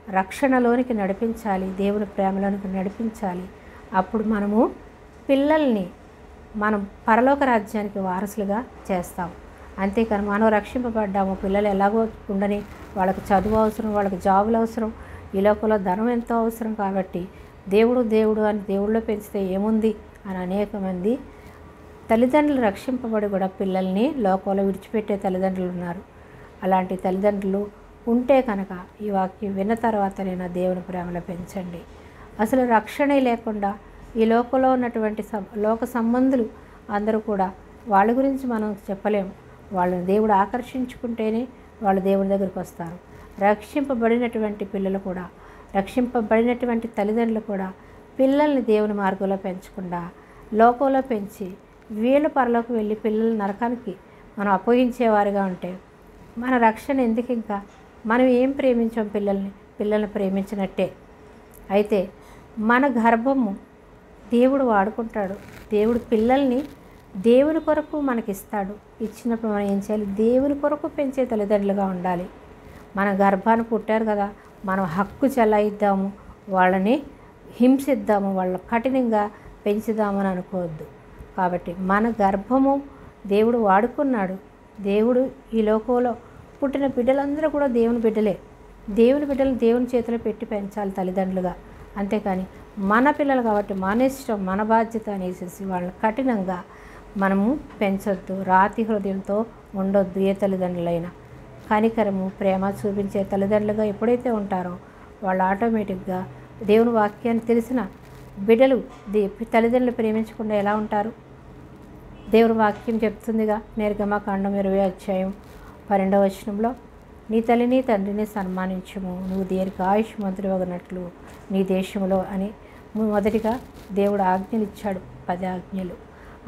రక్షణలోనికి నడిపించాలి, దేవుని ప్రేమలోనికి నడిపించాలి. అప్పుడు మనము పిల్లల్ని మనం పరలోక రాజ్యానికి వారసులుగా చేస్తాం. అంతేకాని మనం రక్షింపబడ్డాము, పిల్లలు ఎలాగో ఉండని, వాళ్ళకి చదువు అవసరం, వాళ్ళకి జాబులు అవసరం, ఈ లోకంలో ధనం ఎంతో అవసరం. కాబట్టి దేవుడు అని దేవుళ్ళో పెంచితే ఏముంది అని అనేక మంది తల్లిదండ్రులు రక్షింపబడి కూడా పిల్లల్ని లోకంలో విడిచిపెట్టే తల్లిదండ్రులు ఉన్నారు. అలాంటి తల్లిదండ్రులు ఉంటే కనుక ఈ వాక్యం విన్న తర్వాత నేను దేవుని ప్రేమలో పెంచండి. అసలు రక్షణే లేకుండా ఈ లోకంలో ఉన్నటువంటి లోక సంబంధులు అందరూ కూడా వాళ్ళ గురించి మనం చెప్పలేము. వాళ్ళని దేవుడు ఆకర్షించుకుంటేనే వాళ్ళు దేవుడి దగ్గరికి వస్తారు. రక్షింపబడినటువంటి పిల్లలు కూడా, రక్షింపబడినటువంటి తల్లిదండ్రులు కూడా పిల్లల్ని దేవుని మార్గంలో పెంచకుండా లోకంలో పెంచి వీళ్ళు పరలోకి వెళ్ళి పిల్లల నరకానికి మనం అప్పగించేవారుగా ఉంటే మన రక్షణ ఎందుకు? ఇంకా మనం ఏం ప్రేమించాం? పిల్లల్ని ప్రేమించినట్టే. అయితే మన గర్భము దేవుడు వాడుకుంటాడు. దేవుడు పిల్లల్ని దేవుని కొరకు మనకిస్తాడు. ఇచ్చినప్పుడు మనం ఏం చేయాలి? దేవుని కొరకు పెంచే తల్లిదండ్రులుగా ఉండాలి. మన గర్భాన్ని పుట్టారు కదా, మనం హక్కు చెలాయిద్దాము, వాళ్ళని హింసిద్దాము, వాళ్ళ కఠినంగా పెంచుదామని అనుకోవద్దు. కాబట్టి మన గర్భము దేవుడు వాడుకున్నాడు. దేవుడు ఈ లోకంలో పుట్టిన బిడ్డలందరూ కూడా దేవుని బిడ్డలే. దేవుని బిడ్డలు దేవుని చేతిలో పెట్టి పెంచాలి తల్లిదండ్రులుగా. అంతేకాని మన పిల్లలు కాబట్టి మన ఇష్టం మన బాధ్యత అనేసి వాళ్ళని కఠినంగా మనము పెంచొద్దు. రాతి హృదయంతో ఉండొద్దు. ఏ తల్లిదండ్రులైనా కనికరము ప్రేమ చూపించే తల్లిదండ్రులుగా ఎప్పుడైతే ఉంటారో వాళ్ళు ఆటోమేటిక్గా దేవుని వాక్యాన్ని తెలిసిన బిడ్డలు తల్లిదండ్రులు ప్రేమించకుండా ఎలా ఉంటారు? దేవుని వాక్యం చెప్తుందిగా, నిర్గమకాండం 20:12 నీ తల్లిని తండ్రిని సన్మానించుము, నువ్వు దీర్ఘాయుష్మంతుడవగినట్లు నీ దేశంలో అని మొదటిగా దేవుడు ఆజ్ఞలు ఇచ్చాడు. 10 ఆజ్ఞలు.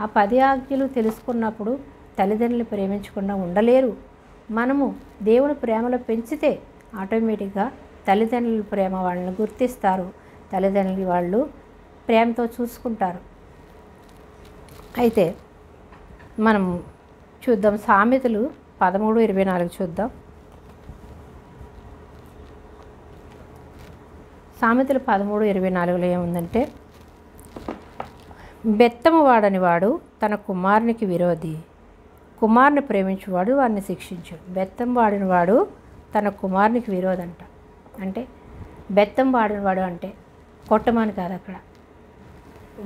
ఆ 10 ఆజ్ఞలు తెలుసుకున్నప్పుడు తల్లిదండ్రులు ప్రేమించకుండా ఉండలేరు. మనము దేవుని ప్రేమలో పెంచితే ఆటోమేటిక్గా తల్లిదండ్రుల ప్రేమ వాళ్ళని గుర్తిస్తారు. తల్లిదండ్రులు వాళ్ళు ప్రేమతో చూసుకుంటారు. అయితే మనం చూద్దాం, సామెతలు 13:24 చూద్దాం. సామెతలు 13:24 ఏముందంటే, బెత్తము వాడని వాడు తన కుమారునికి విరోధి, కుమారుని ప్రేమించువాడు వాడిని శిక్షించు. బెత్తం వాడినవాడు తన కుమారునికి విరోధంట. అంటే బెత్తం వాడినవాడు అంటే కొట్టమని కాదు, అక్కడ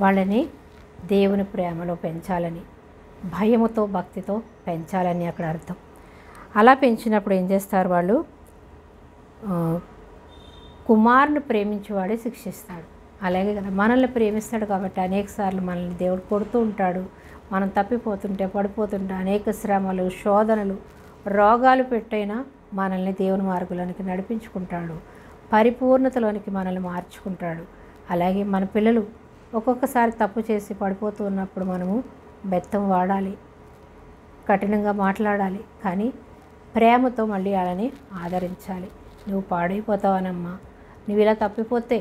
వాళ్ళని దేవుని ప్రేమలో పెంచాలని, భయముతో భక్తితో పెంచాలని అక్కడ అర్థం. అలా పెంచినప్పుడు ఏం చేస్తారు వాళ్ళు? కుమారుని ప్రేమించేవాడే శిక్షిస్తాడు. అలాగే కదా మనల్ని ప్రేమిస్తాడు కాబట్టి అనేకసార్లు మనల్ని దేవుడు కొడుతూ ఉంటాడు. మనం తప్పిపోతుంటే పడిపోతుంటే అనేక శ్రమలు శోధనలు రోగాలు పెట్టైనా మనల్ని దేవుని మార్గంలోనికి నడిపించుకుంటాడు. పరిపూర్ణతలోనికి మనల్ని మార్చుకుంటాడు. అలాగే మన పిల్లలు ఒక్కొక్కసారి తప్పు చేసి పడిపోతూ ఉన్నప్పుడు మనము బెత్తం వాడాలి, కఠినంగా మాట్లాడాలి, కానీ ప్రేమతో మళ్ళీ వాళ్ళని ఆదరించాలి. నువ్వు పాడైపోతావనమ్మా, నువ్వు ఇలా తప్పిపోతే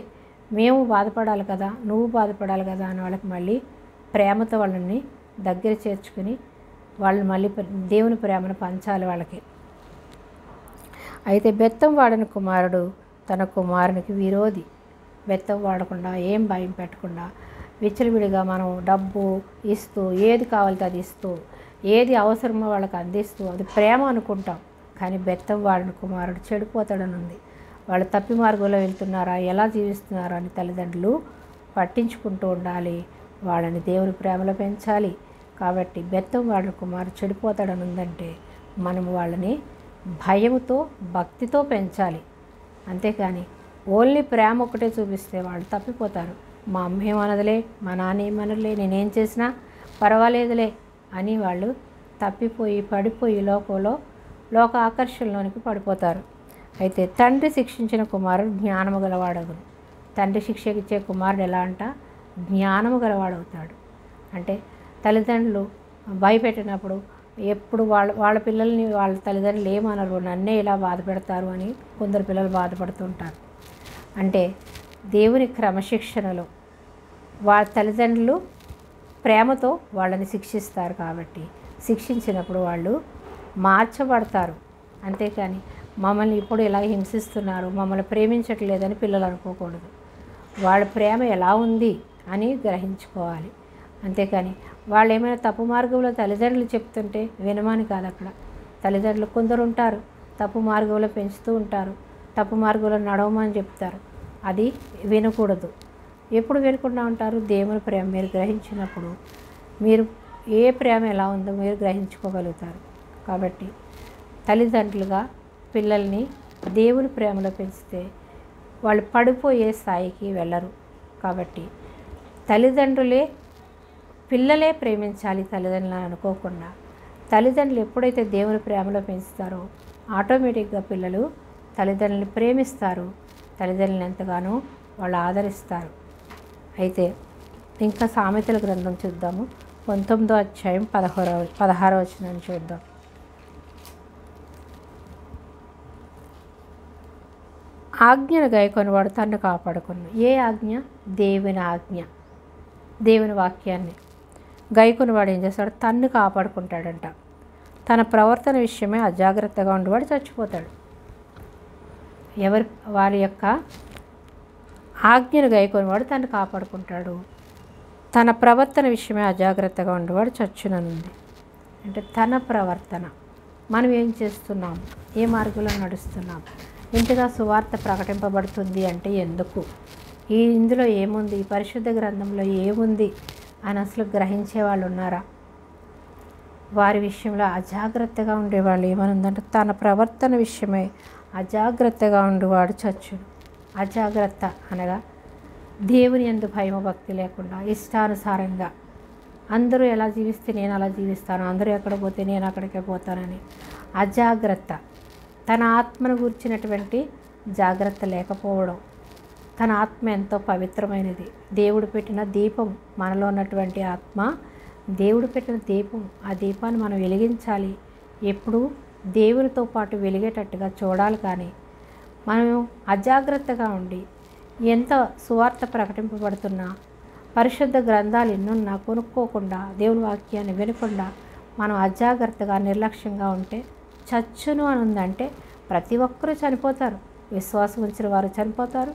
మేము బాధపడాలి కదా, నువ్వు బాధపడాలి కదా అని వాళ్ళకి మళ్ళీ ప్రేమతో వాళ్ళని దగ్గర చేర్చుకుని వాళ్ళు మళ్ళీ దేవుని ప్రేమను పంచాలి వాళ్ళకి. అయితే బెత్తం వాడని కుమారుడు తన కుమారునికి విరోధి. బెత్తం వాడకుండా ఏం భయం పెట్టకుండా విచ్చలవిడిగా మనం డబ్బు ఇస్తూ ఏది కావాలితే అది ఇస్తూ ఏది అవసరమో వాళ్ళకి అందిస్తూ అది ప్రేమ అనుకుంటాం. కానీ బెత్తం వాడిన కుమారుడు చెడిపోతాడని ఉంది. వాళ్ళు తప్పి మార్గంలో వెళ్తున్నారా, ఎలా జీవిస్తున్నారా అని తల్లిదండ్రులు పట్టించుకుంటూ ఉండాలి. వాళ్ళని దేవుని ప్రేమలో పెంచాలి. కాబట్టి బెత్తం వాడిన కుమారుడు చెడిపోతాడని ఉందంటే మనము వాళ్ళని భయముతో భక్తితో పెంచాలి. అంతేకాని ఓన్లీ ప్రేమ ఒకటే చూపిస్తే వాళ్ళు తప్పిపోతారు. మా అమ్మ ఏమనదులే, మా నాన్న ఏమనదులే, నేనేం చేసినా పర్వాలేదులే అని వాళ్ళు తప్పిపోయి పడిపోయి లోక ఆకర్షణలోనికి పడిపోతారు. అయితే తండ్రి శిక్షించిన కుమారుడు జ్ఞానము గలవాడగును. తండ్రి శిక్షకిచ్చే కుమారుడు ఎలా అంట? జ్ఞానము గలవాడవుతాడు. అంటే తల్లిదండ్రులు భయపెట్టినప్పుడు ఎప్పుడు వాళ్ళ పిల్లల్ని వాళ్ళ తల్లిదండ్రులు ఏమనరు, నన్నే ఇలా బాధపెడతారు అని కొందరు పిల్లలు బాధపడుతుంటారు. అంటే దేవుని క్రమశిక్షణలో వాళ్ళ తల్లిదండ్రులు ప్రేమతో వాళ్ళని శిక్షిస్తారు. కాబట్టి శిక్షించినప్పుడు వాళ్ళు మార్చబడతారు. అంతేకాని మమ్మల్ని ఇప్పుడు ఇలా హింసిస్తున్నారు, మమ్మల్ని ప్రేమించట్లేదని పిల్లలు అనుకోకూడదు. వాళ్ళ ప్రేమ ఎలా ఉంది అని గ్రహించుకోవాలి. అంతేకాని వాళ్ళు ఏమైనా తప్పు మార్గంలో తల్లిదండ్రులు చెప్తుంటే వినమని కాదు. అక్కడ తల్లిదండ్రులు కొందరు ఉంటారు, తప్పు మార్గంలో పెంచుతూ ఉంటారు, తప్పు మార్గంలో నడవమని చెప్తారు. అది వినకూడదు. ఎప్పుడు వినకుండా ఉంటారు? దేవుని ప్రేమ మీరు గ్రహించినప్పుడు మీరు ఏ ప్రేమ ఎలా ఉందో మీరు గ్రహించుకోగలుగుతారు. కాబట్టి తల్లిదండ్రులుగా పిల్లల్ని దేవుని ప్రేమలో పెంచితే వాళ్ళు పడిపోయే స్థాయికి వెళ్ళరు. కాబట్టి తల్లిదండ్రులే పిల్లలే ప్రేమించాలి తల్లిదండ్రులను అనుకోకుండా. తల్లిదండ్రులు ఎప్పుడైతే దేవుని ప్రేమలో పెంచుతారో ఆటోమేటిక్గా పిల్లలు తల్లిదండ్రులను ప్రేమిస్తారు, తల్లిదండ్రులను ఎంతగానో వాళ్ళు ఆదరిస్తారు. అయితే ఇంకా సామెతల గ్రంథం చూద్దాము. 19వ అధ్యాయం 16వ వచనాన్ని చూద్దాం. ఆజ్ఞను గైకొనివాడు తన్ను కాపాడుకును. ఏ ఆజ్ఞ? దేవుని ఆజ్ఞ, దేవుని వాక్యాన్ని గైకొనివాడు ఏం చేస్తాడు? తన్ను కాపాడుకుంటాడంట. తన ప్రవర్తన విషయమే అజాగ్రత్తగా ఉండేవాడు చచ్చిపోతాడు. వారి యొక్క ఆజ్ఞను గైకొనివాడు తన్ను కాపాడుకుంటాడు. తన ప్రవర్తన విషయమే అజాగ్రత్తగా ఉండేవాడు చచ్చుననుంది. అంటే తన ప్రవర్తన, మనం ఏం చేస్తున్నాం, ఏ మార్గంలో నడుస్తున్నాం, ఇంతగా సువార్త ప్రకటింపబడుతుంది అంటే ఎందుకు, ఇందులో ఏముంది, ఈ పరిశుద్ధ గ్రంథంలో ఏముంది అని అసలు గ్రహించే వాళ్ళు ఉన్నారా? వారి విషయంలో అజాగ్రత్తగా ఉండేవాళ్ళు ఏమనుందంటే, తన ప్రవర్తన విషయమై అజాగ్రత్తగా ఉండేవాడు చచ్చును. అజాగ్రత్త అనగా దేవుని యందు భయము భక్తి లేకుండా ఇష్టానుసారంగా అందరూ ఎలా జీవిస్తే నేను అలా జీవిస్తాను, అందరూ ఎక్కడ పోతే నేను అక్కడికే పోతానని అజాగ్రత్త. తన ఆత్మను గురించినటువంటి జాగ్రత్త లేకపోవడం. తన ఆత్మ ఎంతో పవిత్రమైనది. దేవుడు పెట్టిన దీపం, మనలో ఉన్నటువంటి ఆత్మ దేవుడు పెట్టిన దీపం. ఆ దీపాన్ని మనం వెలిగించాలి. ఎప్పుడూ దేవునితో పాటు వెలిగేటట్టుగా చూడాలి. కానీ మనం అజాగ్రత్తగా ఉండి ఎంత సువార్త ప్రకటింపబడుతున్నా, పరిశుద్ధ గ్రంథాలు ఎన్నున్నా కొనుక్కోకుండా, దేవుని వాక్యాన్ని వినకుండా మనం అజాగ్రత్తగా నిర్లక్ష్యంగా ఉంటే చచ్చును అని ఉందంటే ప్రతి ఒక్కరూ చనిపోతారు. విశ్వాసం ఉంచిన వారు చనిపోతారు,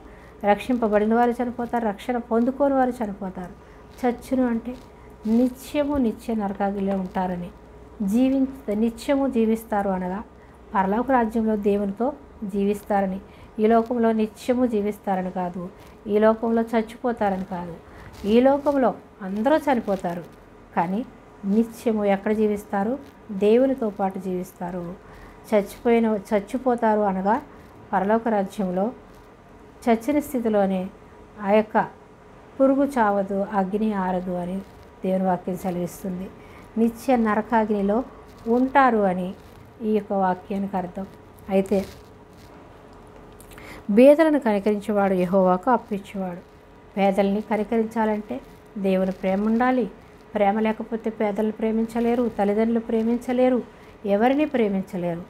రక్షింపబడిన వారు చనిపోతారు, రక్షణ పొందుకోని వారు చనిపోతారు. చచ్చును అంటే నిత్యము నిత్య నరకాగిలో ఉంటారని, నిత్యము జీవిస్తారు అనగా పరలోక రాజ్యంలో దేవునితో జీవిస్తారని. ఈ లోకంలో నిత్యము జీవిస్తారని కాదు, ఈ లోకంలో చచ్చిపోతారని కాదు. ఈ లోకంలో అందరూ చనిపోతారు, కానీ ఎక్కడ జీవిస్తారు? దేవునితో పాటు జీవిస్తారు. చచ్చిపోతారు అనగా పరలోక రాజ్యంలో చచ్చిన స్థితిలోనే ఆ యొక్క పురుగు చావదు, అగ్ని ఆరదు అని దేవుని వాక్యం సెలవిస్తుంది. నిత్య నరకాగ్నిలో ఉంటారు అని ఈ యొక్క వాక్యానికి అర్థం. అయితే పేదలను కనికరించేవాడు యెహోవాకు అప్పించేవాడు. పేదల్ని కనికరించాలంటే దేవుని ప్రేమ ఉండాలి. ప్రేమ లేకపోతే పేదలను ప్రేమించలేరు, తల్లిదండ్రులు ప్రేమించలేరు, ఎవరిని ప్రేమించలేరు.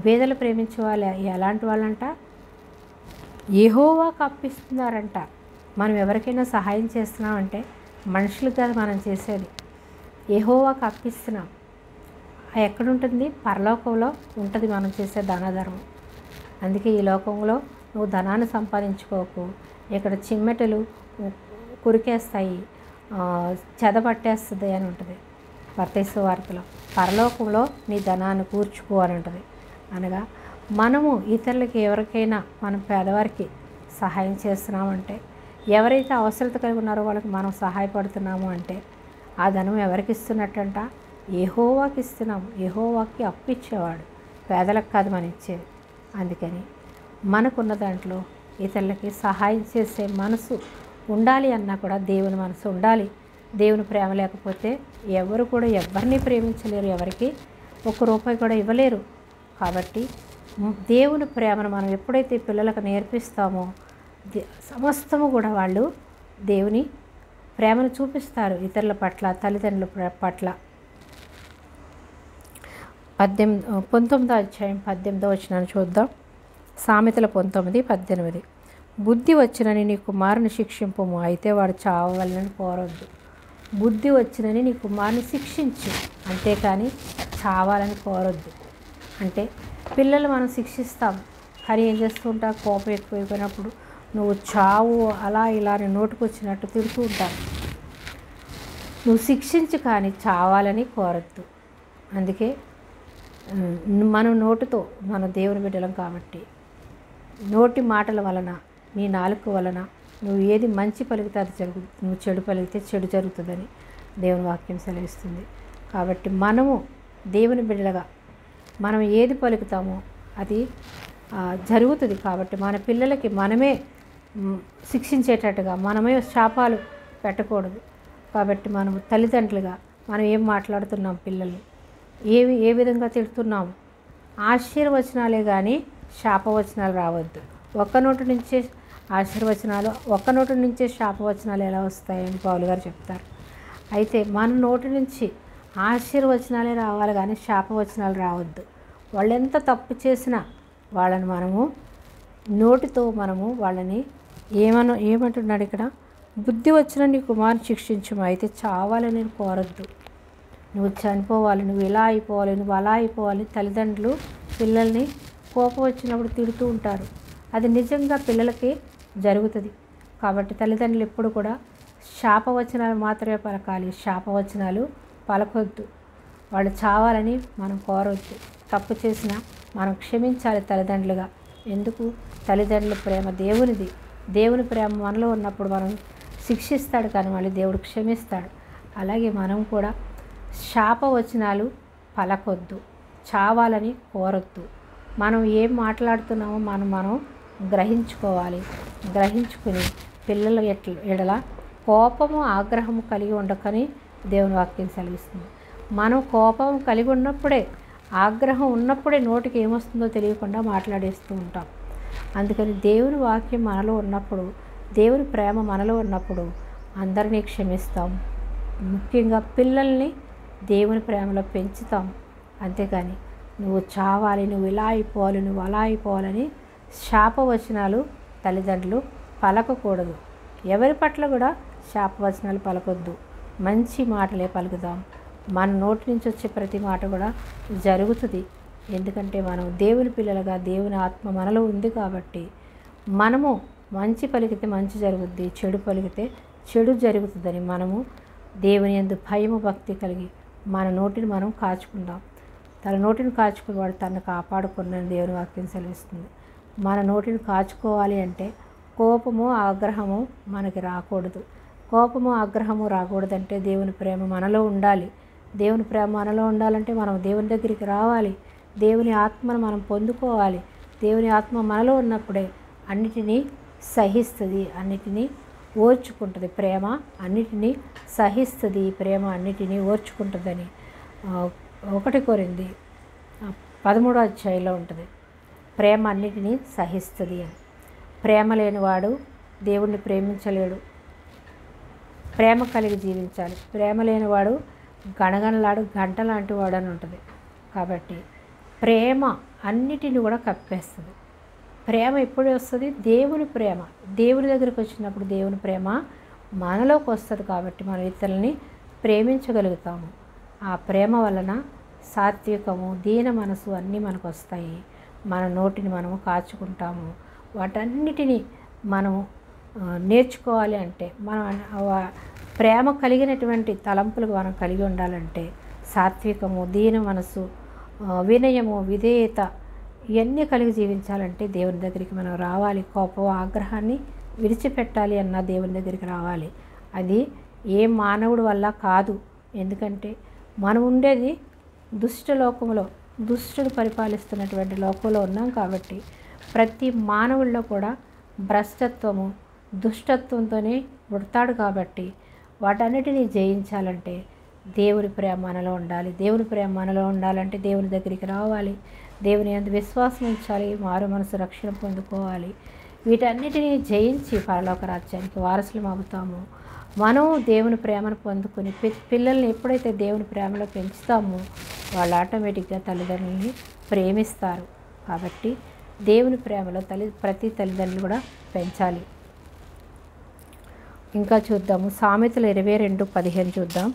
పేదలు ప్రేమించే వాళ్ళు ఎలాంటి వాళ్ళంట? యెహోవాకు అప్పిస్తున్నారంట. మనం ఎవరికైనా సహాయం చేస్తున్నామంటే మనుషులుగా మనం చేసేది, యెహోవాకు అప్పిస్తున్నాం. ఎక్కడుంటుంది? పరలోకంలో ఉంటుంది మనం చేసే దానధర్మం. అందుకే ఈ లోకంలో నువ్వు ధనాన్ని సంపాదించుకోకు, ఇక్కడ చిమ్మెటలు కురికేస్తాయి, చెదపట్టేస్తుంది అని ఉంటుంది మత్తయి వార్తలో. పరలోకంలో నీ ధనాన్ని కూర్చుకో అని ఉంటుంది. అనగా మనము ఇతరులకి ఎవరికైనా మనం పేదవారికి సహాయం చేస్తున్నామంటే, ఎవరైతే అవసరత కలిగి ఉన్నారో వాళ్ళకి మనం సహాయపడుతున్నాము అంటే ఆ ధనం ఎవరికి ఇస్తున్నట్టంట? యెహోవాకి ఇస్తున్నాము. యెహోవాకి అప్పిచ్చేవాడు, పేదలకు కాదు మనం ఇచ్చేది. అందుకని మనకున్న దాంట్లో ఇతరులకి సహాయం చేసే మనసు ఉండాలి అన్నా కూడా దేవుని మనసు ఉండాలి. దేవుని ప్రేమ లేకపోతే ఎవరు కూడా ఎవరిని ప్రేమించలేరు, ఎవరికి ₹1 కూడా ఇవ్వలేరు. కాబట్టి దేవుని ప్రేమను మనం ఎప్పుడైతే పిల్లలకు నేర్పిస్తామో సమస్తము కూడా వాళ్ళు దేవుని ప్రేమను చూపిస్తారు ఇతరుల పట్ల, తల్లిదండ్రుల పట్ల. 19వ అధ్యాయం 18వ వచనాన్ని చూద్దాం. సామెతల 19:18. బుద్ధి వచ్చినని నీ కుమారుని శిక్షింపము, అయితే వాడు చావవలనని కోరొద్దు. బుద్ధి వచ్చినని నీ కుమారుని శిక్షించు, అంతేకాని చావాలని కోరొద్దు. అంటే పిల్లలు మనం శిక్షిస్తాం, కానీ ఏం చేస్తూ ఉంటారు? కోపం ఎక్కువైపోయినప్పుడు నువ్వు చావు అలా ఇలా అని నోటుకొచ్చినట్టు తిడుతూ ఉంటారు. నువ్వు శిక్షించు, కానీ చావాలని కోరొద్దు. అందుకే మనం నోటితో, మన దేవుని బిడ్డలం కాబట్టి నోటి మాటల వలన, నీ నాలుక వలన నువ్వు ఏది మంచి పలికితే అది జరుగుతుంది, నువ్వు చెడు పలికితే చెడు జరుగుతుందని దేవుని వాక్యం సెలవిస్తుంది. కాబట్టి మనము దేవుని బిడ్డలుగా మనం ఏది పలుకుతామో అది జరుగుతుంది. కాబట్టి మన పిల్లలకి మనమే శిక్షించేటట్టుగా మనమే శాపాలు పెట్టకూడదు. కాబట్టి మనం తల్లిదండ్రులుగా మనం ఏం మాట్లాడుతున్నాం, పిల్లల్ని ఏ విధంగా తిడుతున్నాము? ఆశీర్వచనాలే కానీ శాపవచనాలు రావద్దు. ఒక్క నోటి నుంచే ఆశీర్వచనాలు, ఒక్క నోటి నుంచే శాపవచనాలు ఎలా వస్తాయని పౌలు గారు చెప్తారు. అయితే మన నోటి నుంచి ఆశీర్వచనాలే రావాలి కానీ శాపవచనాలు రావద్దు. వాళ్ళు ఎంత తప్పు చేసినా వాళ్ళని మనము నోటితో మనము వాళ్ళని ఏమంటున్నాడు ఇక్కడ? బుద్ధి వచ్చిన నీ కుమారుని శిక్షించము, అయితే చావాలని నేను కోరద్దు. నువ్వు చనిపోవాలి, నువ్వు ఇలా అయిపోవాలి, నువ్వు అలా అయిపోవాలి. తల్లిదండ్రులు పిల్లల్ని కోపం వచ్చినప్పుడు తిడుతూ ఉంటారు. అది నిజంగా పిల్లలకి జరుగుతుంది. కాబట్టి తల్లిదండ్రులు ఎప్పుడు కూడా శాపవచనాలు మాత్రమే పలకాలి, శాపవచనాలు పలకొద్దు. వాళ్ళు చావాలని మనం కోరవద్దు. తప్పు చేసినా మనం క్షమించాలి తల్లిదండ్రులుగా. ఎందుకు? తల్లిదండ్రుల ప్రేమ దేవునిది. దేవుని ప్రేమ మనలో ఉన్నప్పుడు మనం శిక్షిస్తాడు, కానీ మళ్ళీ దేవుడు క్షమిస్తాడు. అలాగే మనం కూడా శాపవచనాలు పలకొద్దు, చావాలని కోరొద్దు. మనం ఏం మాట్లాడుతున్నామో మనం గ్రహించుకోవాలి. గ్రహించుకుని పిల్లల ఎడల కోపము ఆగ్రహము కలిగి ఉండకని దేవుని వాక్యం సెలవిస్తుంది. మనం కోపం కలిగి ఉన్నప్పుడే, ఆగ్రహం ఉన్నప్పుడే నోటికి ఏమొస్తుందో తెలియకుండా మాట్లాడేస్తూ ఉంటాం. అందుకని దేవుని వాక్యం మనలో ఉన్నప్పుడు, దేవుని ప్రేమ మనలో ఉన్నప్పుడు అందరినీ క్షమిస్తాం. ముఖ్యంగా పిల్లల్ని దేవుని ప్రేమలో పెంచుతాం. అంతేకాని నువ్వు చావాలి, నువ్వు ఇలా అయిపోవాలి, నువ్వు అలా అయిపోవాలని శాపవచనాలు తల్లిదండ్రులు పలకకూడదు. ఎవరి పట్ల కూడా శాపవచనాలు పలకొద్దు. మంచి మాటలే పలుకుదాం. మన నోటి నుంచి వచ్చే ప్రతి మాట కూడా జరుగుతుంది. ఎందుకంటే మనం దేవుని పిల్లలుగా, దేవుని ఆత్మ మనలో ఉంది కాబట్టి మనము మంచి పలికితే మంచి జరుగుద్ది, చెడు పలికితే చెడు జరుగుతుందని మనము దేవుని యందు భయము భక్తి కలిగి మన నోటిని మనం కాచుకుందాం. తన నోటిని కాచుకుని వాడు తనను కాపాడుకున్నని దేవుని వాక్యం సెలవిస్తుంది. మన నోటిని కాచుకోవాలి అంటే కోపము ఆగ్రహము మనకి రాకూడదు. కోపము ఆగ్రహము రాకూడదంటే దేవుని ప్రేమ మనలో ఉండాలి. దేవుని ప్రేమ మనలో ఉండాలంటే మనం దేవుని దగ్గరికి రావాలి. దేవుని ఆత్మను మనం పొందుకోవాలి. దేవుని ఆత్మ మనలో ఉన్నప్పుడే అన్నిటినీ సహిస్తుంది, అన్నిటినీ ఓర్చుకుంటుంది. ప్రేమ అన్నిటినీ సహిస్తుంది, ప్రేమ అన్నిటినీ ఓర్చుకుంటుందని 1 కొరింథీ 13వ అధ్యాయంలో ఉంటుంది. ప్రేమ అన్నిటినీ సహిస్తుంది అని. ప్రేమ లేనివాడు దేవుణ్ణి ప్రేమించలేడు. ప్రేమ కలిగి జీవించాలి. ప్రేమ లేనివాడు గణగణలాడు గంట లాంటి వాడు అని ఉంటుంది. కాబట్టి ప్రేమ అన్నిటిని కూడా కప్పేస్తుంది. ప్రేమ ఎప్పుడు వస్తుంది? దేవుని ప్రేమ దేవుని దగ్గరికి వచ్చినప్పుడు దేవుని ప్రేమ మనలోకి వస్తుంది. కాబట్టి మనం ఇతరులని ప్రేమించగలుగుతాము. ఆ ప్రేమ వలన సాత్వికము, దీన మనసు అన్నీ మనకు వస్తాయి. మన నోటిని మనము కాచుకుంటాము. వాటన్నిటినీ మనము నేర్చుకోవాలి అంటే మనం ప్రేమ కలిగినటువంటి తలంపులు మనం కలిగి ఉండాలంటే సాత్వికము, దీన మనసు, వినయము, విధేయత ఇవన్నీ కలిగి జీవించాలంటే దేవుని దగ్గరికి మనం రావాలి. కోపం ఆగ్రహాన్ని విడిచిపెట్టాలి అన్న దేవుని దగ్గరికి రావాలి. అది ఏ మానవుడి వల్ల కాదు. ఎందుకంటే మనం ఉండేది దుష్ట లోకంలో, దుష్టుడు పరిపాలిస్తున్నటువంటి లోకంలో ఉన్నాం. కాబట్టి ప్రతి మానవుల్లో కూడా భ్రష్టత్వము, దుష్టత్వంతోనే పుడతాడు. కాబట్టి వాటన్నిటినీ జయించాలంటే దేవుని ప్రేమ మనలో ఉండాలి. దేవుని ప్రేమ మనలో ఉండాలంటే దేవుని దగ్గరికి రావాలి. దేవుని యందు విశ్వాసం ఉంచాలి. మారు మనసు రక్షణ పొందుకోవాలి. వీటన్నిటినీ జయించి పరలోక రాజ్యానికి వారసులం అవుతాము. మనం దేవుని ప్రేమను పొందుకొని పిల్లల్ని ఎప్పుడైతే దేవుని ప్రేమలో పెంచుతామో వాళ్ళు ఆటోమేటిక్గా తల్లిదండ్రులని ప్రేమిస్తారు. కాబట్టి దేవుని ప్రేమలో ప్రతి తల్లిదండ్రులు కూడా పెంచాలి. ఇంకా చూద్దాము. సామెతలు 22:15 చూద్దాం.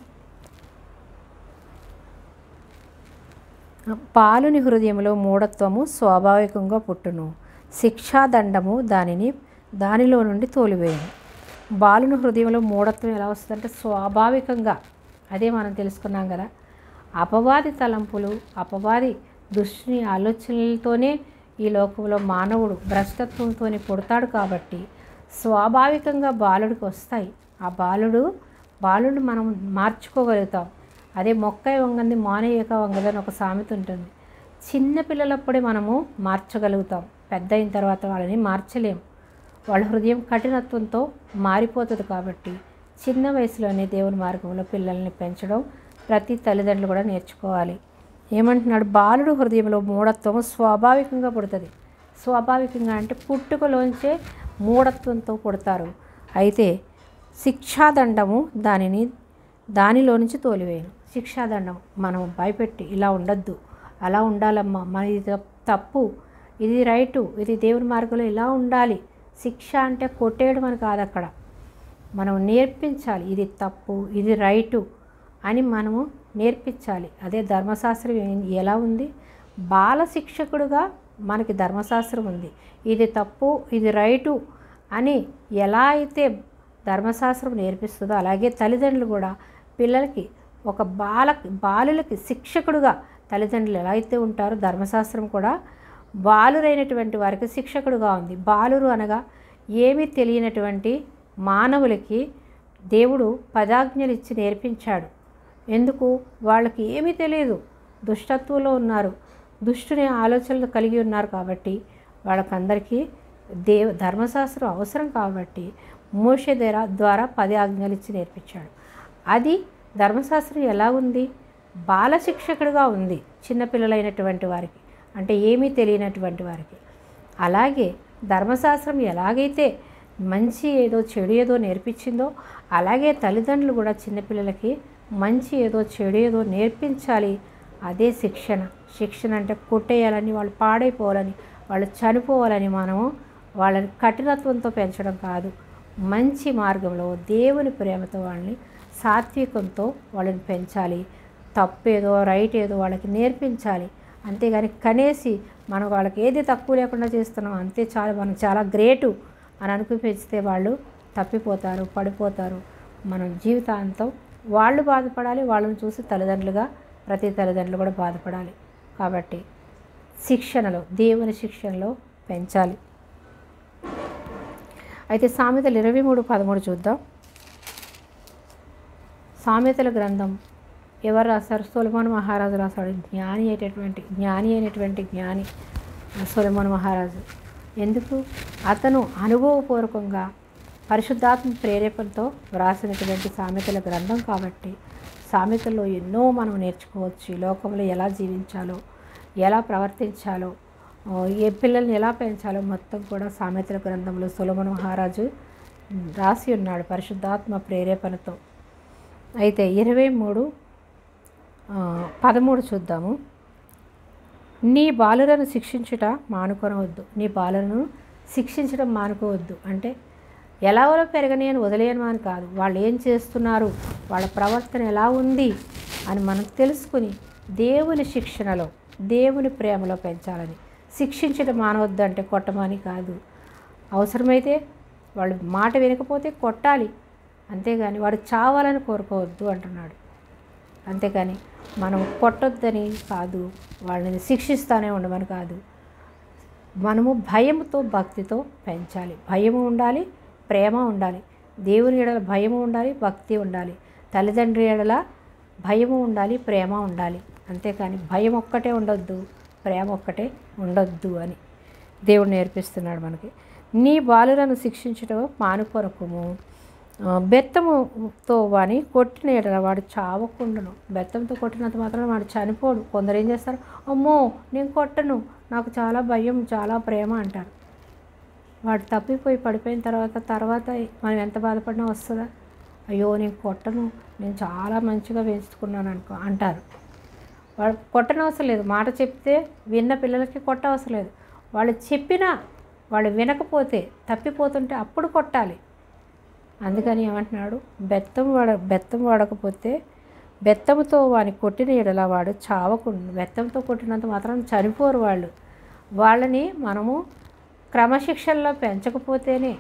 బాలుని హృదయంలో మూఢత్వము స్వాభావికంగా పుట్టును, శిక్షాదండము దానిలో నుండి తోలివేయను. బాలుని హృదయంలో మూఢత్వం ఎలా వస్తుందంటే స్వాభావికంగా. అదే మనం తెలుసుకున్నాం కదా. అపవాది తలంపులు, అపవాది దుష్టుని ఆలోచనలతోనే ఈ లోకంలో మానవుడు భ్రష్టత్వంతోనే పుడతాడు. కాబట్టి స్వాభావికంగా బాలుడికి వస్తాయి. ఆ బాలుడు మనం మార్చుకోగలుగుతాం. అదే మొక్కై వంగంది మానేయక వంగదని ఒక సామెత ఉంటుంది. చిన్న పిల్లలప్పుడే మనము మార్చగలుగుతాం. పెద్ద అయిన తర్వాత వాళ్ళని మార్చలేము. వాళ్ళ హృదయం కఠినత్వంతో మారిపోతుంది. కాబట్టి చిన్న వయసులోనే దేవుని మార్గంలో పిల్లల్ని పెంచడం ప్రతి తల్లిదండ్రులు కూడా నేర్చుకోవాలి. ఏమంటున్నాడు? బాలుడు హృదయంలో మూఢత్వము స్వాభావికంగా పుడుతుంది. స్వాభావికంగా అంటే పుట్టుకలోంచే మూఢత్వంతో పుడతారు. అయితే శిక్షాదండము దానిలో నుంచి తోలివేయను. శిక్షాదండం మనం భయపెట్టి ఇలా ఉండొద్దు, అలా ఉండాలమ్మా, మన ఇది తప్పు, ఇది రైటు, ఇది దేవుని మార్గంలో ఇలా ఉండాలి. శిక్ష అంటే కొట్టేయడం అని కాదు. అక్కడ మనం నేర్పించాలి. ఇది తప్పు, ఇది రైటు అని మనము నేర్పించాలి. అదే ధర్మశాస్త్రం ఎలా ఉంది? బాల శిక్షకుడుగా మనకి ధర్మశాస్త్రం ఉంది. ఇది తప్పు, ఇది రైటు అని ఎలా అయితే ధర్మశాస్త్రం నేర్పిస్తుందో అలాగే తల్లిదండ్రులు కూడా పిల్లలకి ఒక బాలులకి శిక్షకుడుగా తల్లిదండ్రులు ఎలా అయితే ఉంటారో ధర్మశాస్త్రం కూడా బాలురైనటువంటి వారికి శిక్షకుడుగా ఉంది. బాలురు అనగా ఏమీ తెలియనటువంటి మానవులకి దేవుడు పదాజ్ఞలు ఇచ్చి నేర్పించాడు. ఎందుకు? వాళ్ళకి ఏమీ తెలియదు, దుష్టత్వంలో ఉన్నారు, దుష్టుని ఆలోచనలు కలిగి ఉన్నారు. కాబట్టి వాళ్ళకందరికీ ధర్మశాస్త్రం అవసరం. కాబట్టి మోషే ద్వారా 10 ఆజ్ఞలు ఇచ్చి నేర్పించాడు. అది ధర్మశాస్త్రం ఎలా ఉంది? బాలశిక్షకుడిగా ఉంది చిన్నపిల్లలైనటువంటి వారికి, అంటే ఏమీ తెలియనటువంటి వారికి. అలాగే ధర్మశాస్త్రం ఎలాగైతే మంచి ఏదో చెడు ఏదో నేర్పించిందో, అలాగే తల్లిదండ్రులు కూడా చిన్నపిల్లలకి మంచి ఏదో చెడు ఏదో నేర్పించాలి. అదే శిక్షణ. శిక్షణ అంటే కొట్టేయాలని, వాళ్ళు పాడైపోవాలని, వాళ్ళు చనిపోవాలని మనము వాళ్ళని కఠినత్వంతో పెంచడం కాదు. మంచి మార్గంలో దేవుని ప్రేమతో వాళ్ళని, సాత్వికంతో వాళ్ళని పెంచాలి. తప్పేదో రైట్ ఏదో వాళ్ళకి నేర్పించాలి. అంతేగాని కనేసి మనం వాళ్ళకి ఏది తక్కువ లేకుండా చేస్తున్నాం అంతే చాలు, మనం చాలా గ్రేటు అని అనుకుని పెంచితే వాళ్ళు తప్పిపోతారు, పడిపోతారు. మనం జీవితాంతం వాళ్ళు బాధపడాలి, వాళ్ళని చూసి తల్లిదండ్రులుగా ప్రతి తల్లిదండ్రులు కూడా బాధపడాలి. కాబట్టి శిక్షణలో, దేవుని శిక్షణలో పెంచాలి. అయితే సామెతలు 23:13 చూద్దాం. సామెతల గ్రంథం ఎవరు రాశారు? సొలొమోను మహారాజు రాశాడు. జ్ఞాని అయినటువంటి జ్ఞాని సొలొమోను మహారాజు. ఎందుకు? అతను అనుభవపూర్వకంగా పరిశుద్ధాత్మ ప్రేరేపణతో వ్రాసినటువంటి సామెతల గ్రంథం. కాబట్టి సామెతల్లో ఎన్నో మనం నేర్చుకోవచ్చు. ఈ లోకంలో ఎలా జీవించాలో, ఎలా ప్రవర్తించాలో, ఏ పిల్లల్ని ఎలా పెంచాలో మొత్తం కూడా సామెతల గ్రంథంలో సొలొమోను మహారాజు రాసి ఉన్నాడు పరిశుద్ధాత్మ ప్రేరేపణతో. అయితే 23:13 చూద్దాము. నీ బాలులను శిక్షించుట మానుకొనవద్దు. నీ బాలులను శిక్షించడం మానుకోవద్దు అంటే ఎలాగో పెరగని అని వదిలేయను అని కాదు. వాళ్ళు ఏం చేస్తున్నారు, వాళ్ళ ప్రవర్తన ఎలా ఉంది అని మనం తెలుసుకుని దేవుని శిక్షణలో, దేవుని ప్రేమలో పెంచాలని. శిక్షించడం మానవద్దు అంటే కొట్టమని కాదు. అవసరమైతే వాళ్ళు మాట వినకపోతే కొట్టాలి, అంతేగాని వాడు చావాలని కోరుకోవద్దు అంటున్నాడు. అంతేకాని మనం కొట్టొద్దని కాదు, వాళ్ళని శిక్షిస్తూనే ఉండమని కాదు. మనము భయంతో భక్తితో పెంచాలి. భయము ఉండాలి, ప్రేమ ఉండాలి. దేవుని ఎడల భయము ఉండాలి, భక్తి ఉండాలి. తల్లిదండ్రి ఎడల భయము ఉండాలి, ప్రేమ ఉండాలి. అంతేకాని భయం ఒక్కటే ఉండొద్దు, ప్రేమ ఒక్కటే ఉండొద్దు అని దేవుడు నేర్పిస్తున్నాడు మనకి. నీ బాలులను శిక్షించడం మానుకొనకుము. బెత్తముతో వాని కొట్టిన ఎడల వాడు చావకుండాను. బెత్తంతో కొట్టినంత మాత్రం వాడు చనిపోడు. కొందరు ఏం చేస్తారు, అమ్మో నేను కొట్టను, నాకు చాలా భయం, చాలా ప్రేమ అంటారు. వాడు తప్పిపోయి పడిపోయిన తర్వాత మనం ఎంత బాధపడినా వస్తుందా? అయ్యో నేను కొట్టను, నేను చాలా మంచిగా పెంచుకున్నాను అంటారు. వాడు కొట్టనవసరం లేదు. మాట చెప్తే విన్న పిల్లలకి కొట్టవసరం లేదు. వాళ్ళు చెప్పినా వాళ్ళు వినకపోతే, తప్పిపోతుంటే అప్పుడు కొట్టాలి. అందుకని ఏమంటున్నాడు, బెత్తం వాడకపోతే బెత్తముతో వాని కొట్టిన ఎడల వాడు చావకుండా. బెత్తంతో కొట్టినంత మాత్రం చనిపోరు వాళ్ళు. వాళ్ళని మనము క్రమశిక్షణలో పెంచకపోతేనే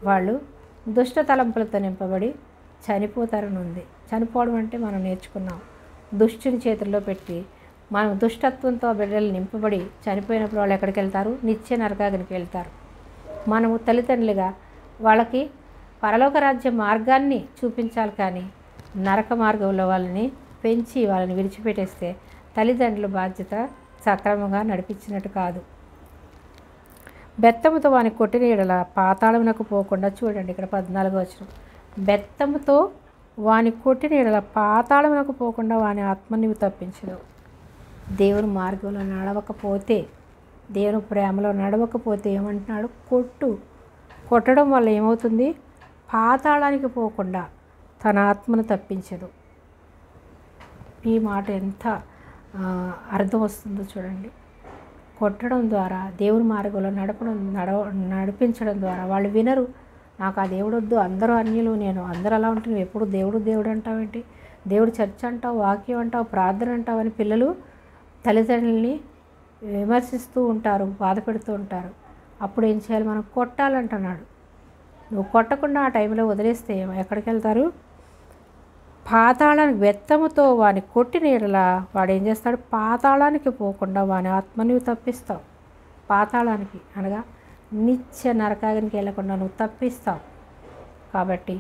వాళ్ళు దుష్ట తలంపులతో నింపబడి చనిపోతారని ఉంది. చనిపోవడం అంటే మనం నేర్చుకున్నాం, దుష్టుని చేతుల్లో పెట్టి మనం దుష్టత్వంతో బిడ్డలు నింపబడి చనిపోయినప్పుడు వాళ్ళు ఎక్కడికి వెళ్తారు? నిత్య నరకాగ్నికి వెళ్తారు. మనము తల్లిదండ్రులుగా వాళ్ళకి పరలోక రాజ్య మార్గాన్ని చూపించాలి, కానీ నరక మార్గంలో వాళ్ళని పెంచి వాళ్ళని విడిచిపెట్టేస్తే తల్లిదండ్రుల బాధ్యత సక్రమంగా నడిపించినట్టు కాదు. బెత్తముతో వాని కొట్టిన ఎడల పాతాళమునకు పోకుండా. చూడండి ఇక్కడ 14వ వచనం. బెత్తముతో వాని కొట్టిన ఎడల పాతాళమునకు పోకుండా వాని ఆత్మని తప్పించదు. దేవుని మార్గంలో నడవకపోతే, దేవుని ప్రేమలో నడవకపోతే ఏమంటున్నాడు? కొట్టడం వల్ల ఏమవుతుంది? పాతాళానికి పోకుండా తన ఆత్మను తప్పించదు. ఈ మాట ఎంత అర్థం వస్తుందో చూడండి. కొట్టడం ద్వారా, దేవుని మార్గంలో నడిపించడం ద్వారా వాళ్ళు వినరు. నాకు ఆ దేవుడు వద్దు, అందరూ అన్యులు, నేను అందరూ అలా ఉంటున్నాను, ఎప్పుడు దేవుడు అంటావేంటి, దేవుడు చర్చ అంటావు, వాక్యం అంటావు, ప్రార్థన అంటావు అని పిల్లలు తల్లిదండ్రులని విమర్శిస్తూ ఉంటారు, బాధ పెడుతూ ఉంటారు. అప్పుడు ఏం చేయాలి? మనం కొట్టాలంటున్నాడు. నువ్వు కొట్టకుండా ఆ టైంలో వదిలేస్తే ఎక్కడికి వెళ్తారు? పాతాళానికి. బెత్తముతో వాని కొట్టిన ఎడల వాడు ఏం చేస్తాడు? పాతాళానికి పోకుండా వాని ఆత్మని తప్పిస్తావు. పాతాళానికి అనగా నిత్య నరకానికి వెళ్లకుండా నువ్వు తప్పిస్తావు. కాబట్టి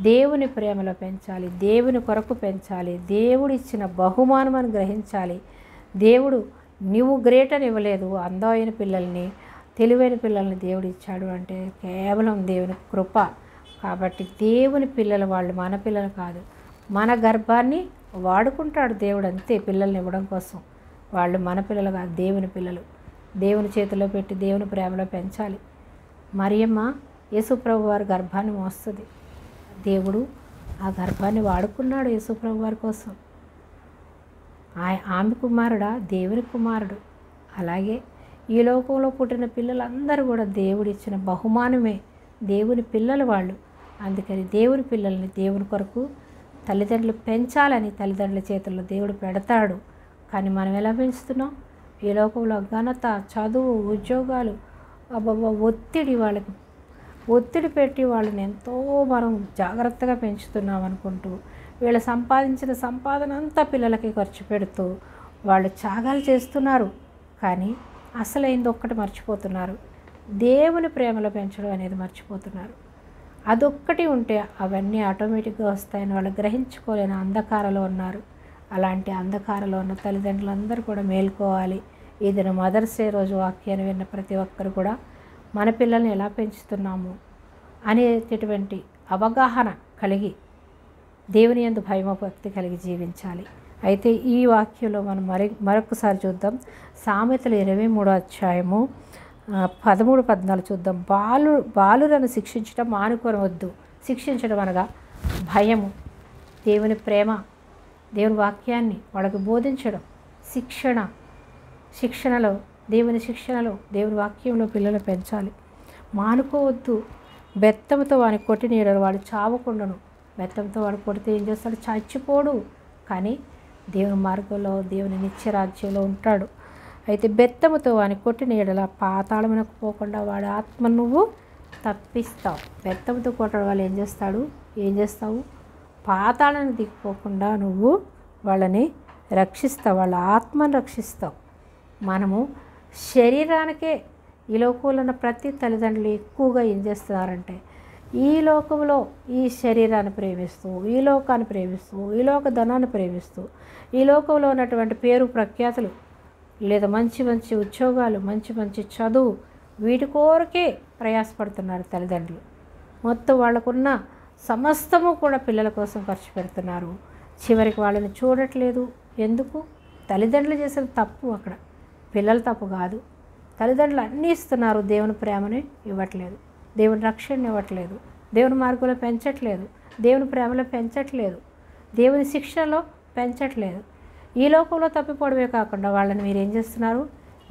దేవుని ప్రేమలో పెంచాలి, దేవుని కొరకు పెంచాలి, దేవుడు ఇచ్చిన బహుమానం అని గ్రహించాలి. దేవుడు నువ్వు గ్రేట్ అని ఇవ్వలేదు, అందమైన పిల్లల్ని, తెలివైన పిల్లల్ని దేవుడు ఇచ్చాడు అంటే కేవలం దేవుని కృప. కాబట్టి దేవుని పిల్లలు వాళ్ళు మన పిల్లలు కాదు, మన గర్భాన్ని వాడుకుంటాడు దేవుడు అంతే పిల్లల్ని ఇవ్వడం కోసం. వాళ్ళు మన పిల్లలు కాదు, దేవుని పిల్లలు. దేవుని చేతిలో పెట్టి దేవుని ప్రేమలో పెంచాలి. మరియమ్మ యేసుప్రభు వారి గర్భాన్ని మోస్తుంది. దేవుడు ఆ గర్భాన్ని వాడుకున్నాడు యేసుప్రభు వారి కోసం. ఆమె కుమారుడా, దేవుని కుమారుడు. అలాగే ఈ లోకంలో పుట్టిన పిల్లలందరూ కూడా దేవుడిచ్చిన బహుమానమే, దేవుని పిల్లలు వాళ్ళు. అందుకని దేవుని పిల్లల్ని దేవుని కొరకు తల్లిదండ్రులు పెంచాలని తల్లిదండ్రుల చేతుల్లో దేవుడు పెడతాడు. కానీ మనం ఎలా పెంచుతున్నాం? ఈ లోకంలో ఘనత, చదువు, ఉద్యోగాలు, అబ్బబ్బా ఒత్తిడి, వాళ్ళకి ఒత్తిడి పెట్టి వాళ్ళని ఎంతో మనం జాగ్రత్తగా పెంచుతున్నాం అనుకుంటూ వీళ్ళు సంపాదించిన సంపాదన అంతా పిల్లలకి ఖర్చు పెడుతూ వాళ్ళు త్యాగాలు చేస్తున్నారు. కానీ అసలైంది ఒక్కటి మర్చిపోతున్నారు, దేవుని ప్రేమలో పెంచడం అనేది మర్చిపోతున్నారు. అదొక్కటి ఉంటే అవన్నీ ఆటోమేటిక్గా వస్తాయని వాళ్ళు గ్రహించుకోలేని అంధకారంలో ఉన్నారు. అలాంటి అంధకారంలో ఉన్న తల్లిదండ్రులందరూ కూడా మేల్కోవాలి. ఇది మదర్స్ డే రోజు వాక్యాన్ని విన్న ప్రతి ఒక్కరు కూడా మన పిల్లల్ని ఎలా పెంచుతున్నాము అనేటటువంటి అవగాహన కలిగి దేవుని యందు భయభక్తి కలిగి జీవించాలి. అయితే ఈ వాక్యంలో మనం మరొకసారి చూద్దాం. సామెతలు 23వ అధ్యాయము 13-14 చూద్దాం. బాలులను శిక్షించడం మానుకోవద్దు. శిక్షించడం అనగా భయము, దేవుని ప్రేమ, దేవుని వాక్యాన్ని వాళ్ళకి బోధించడం. శిక్షణలో దేవుని వాక్యంలో పిల్లలు పెంచాలి. మానుకోవద్దు. బెత్తంతో వాడిని కొట్టి నీడలు వాడు చావకుండాను. బెత్తంతో వాడు కొడితే ఏం చేస్తాడు? చచ్చిపోడు. కానీ దేవుని మార్గంలో, దేవుని నిత్యరాజ్యంలో ఉంటాడు. అయితే బెత్తముతో వాని కొట్టిన ఎడల పాతాళమునకు పోకుండా వాడి ఆత్మ నువ్వు తప్పిస్తావు. బెత్తంతో కొట్టడం వల్ల ఏం చేస్తావు? పాతాళానికి దిగిపోకుండా నువ్వు వాళ్ళని రక్షిస్తావు, వాళ్ళ ఆత్మను రక్షిస్తావు. మనము శరీరానికే ఈ లోకంలో ఉన్న ప్రతి తల్లిదండ్రులు ఎక్కువగా ఏం చేస్తున్నారంటే ఈ లోకంలో ఈ శరీరాన్ని ప్రేమిస్తూ, ఈ లోకాన్ని ప్రేమిస్తూ, ఈ లోక ధనాన్ని ప్రేమిస్తూ, ఈ లోకంలో ఉన్నటువంటి పేరు ప్రఖ్యాతులు లేదా మంచి మంచి ఉద్యోగాలు, మంచి మంచి చదువు, వీటి కోరికే ప్రయాసపడుతున్నారు తల్లిదండ్రులు. మొత్తం వాళ్ళకున్న సమస్తము కూడా పిల్లల కోసం ఖర్చు పెడుతున్నారు. చివరికి వాళ్ళని చూడట్లేదు. ఎందుకు? తల్లిదండ్రులు చేసిన తప్పు అక్కడ, పిల్లల తప్పు కాదు. తల్లిదండ్రులు అన్నీ ఇస్తున్నారు, దేవుని ప్రేమని ఇవ్వట్లేదు, దేవుని రక్షణని ఇవ్వట్లేదు, దేవుని మార్గంలో పెంచట్లేదు, దేవుని ప్రేమలో పెంచట్లేదు, దేవుని శిక్షణలో పెంచట్లేదు. ఈ లోకంలో తప్పిపోవడమే కాకుండా వాళ్ళని మీరు ఏం చేస్తున్నారు?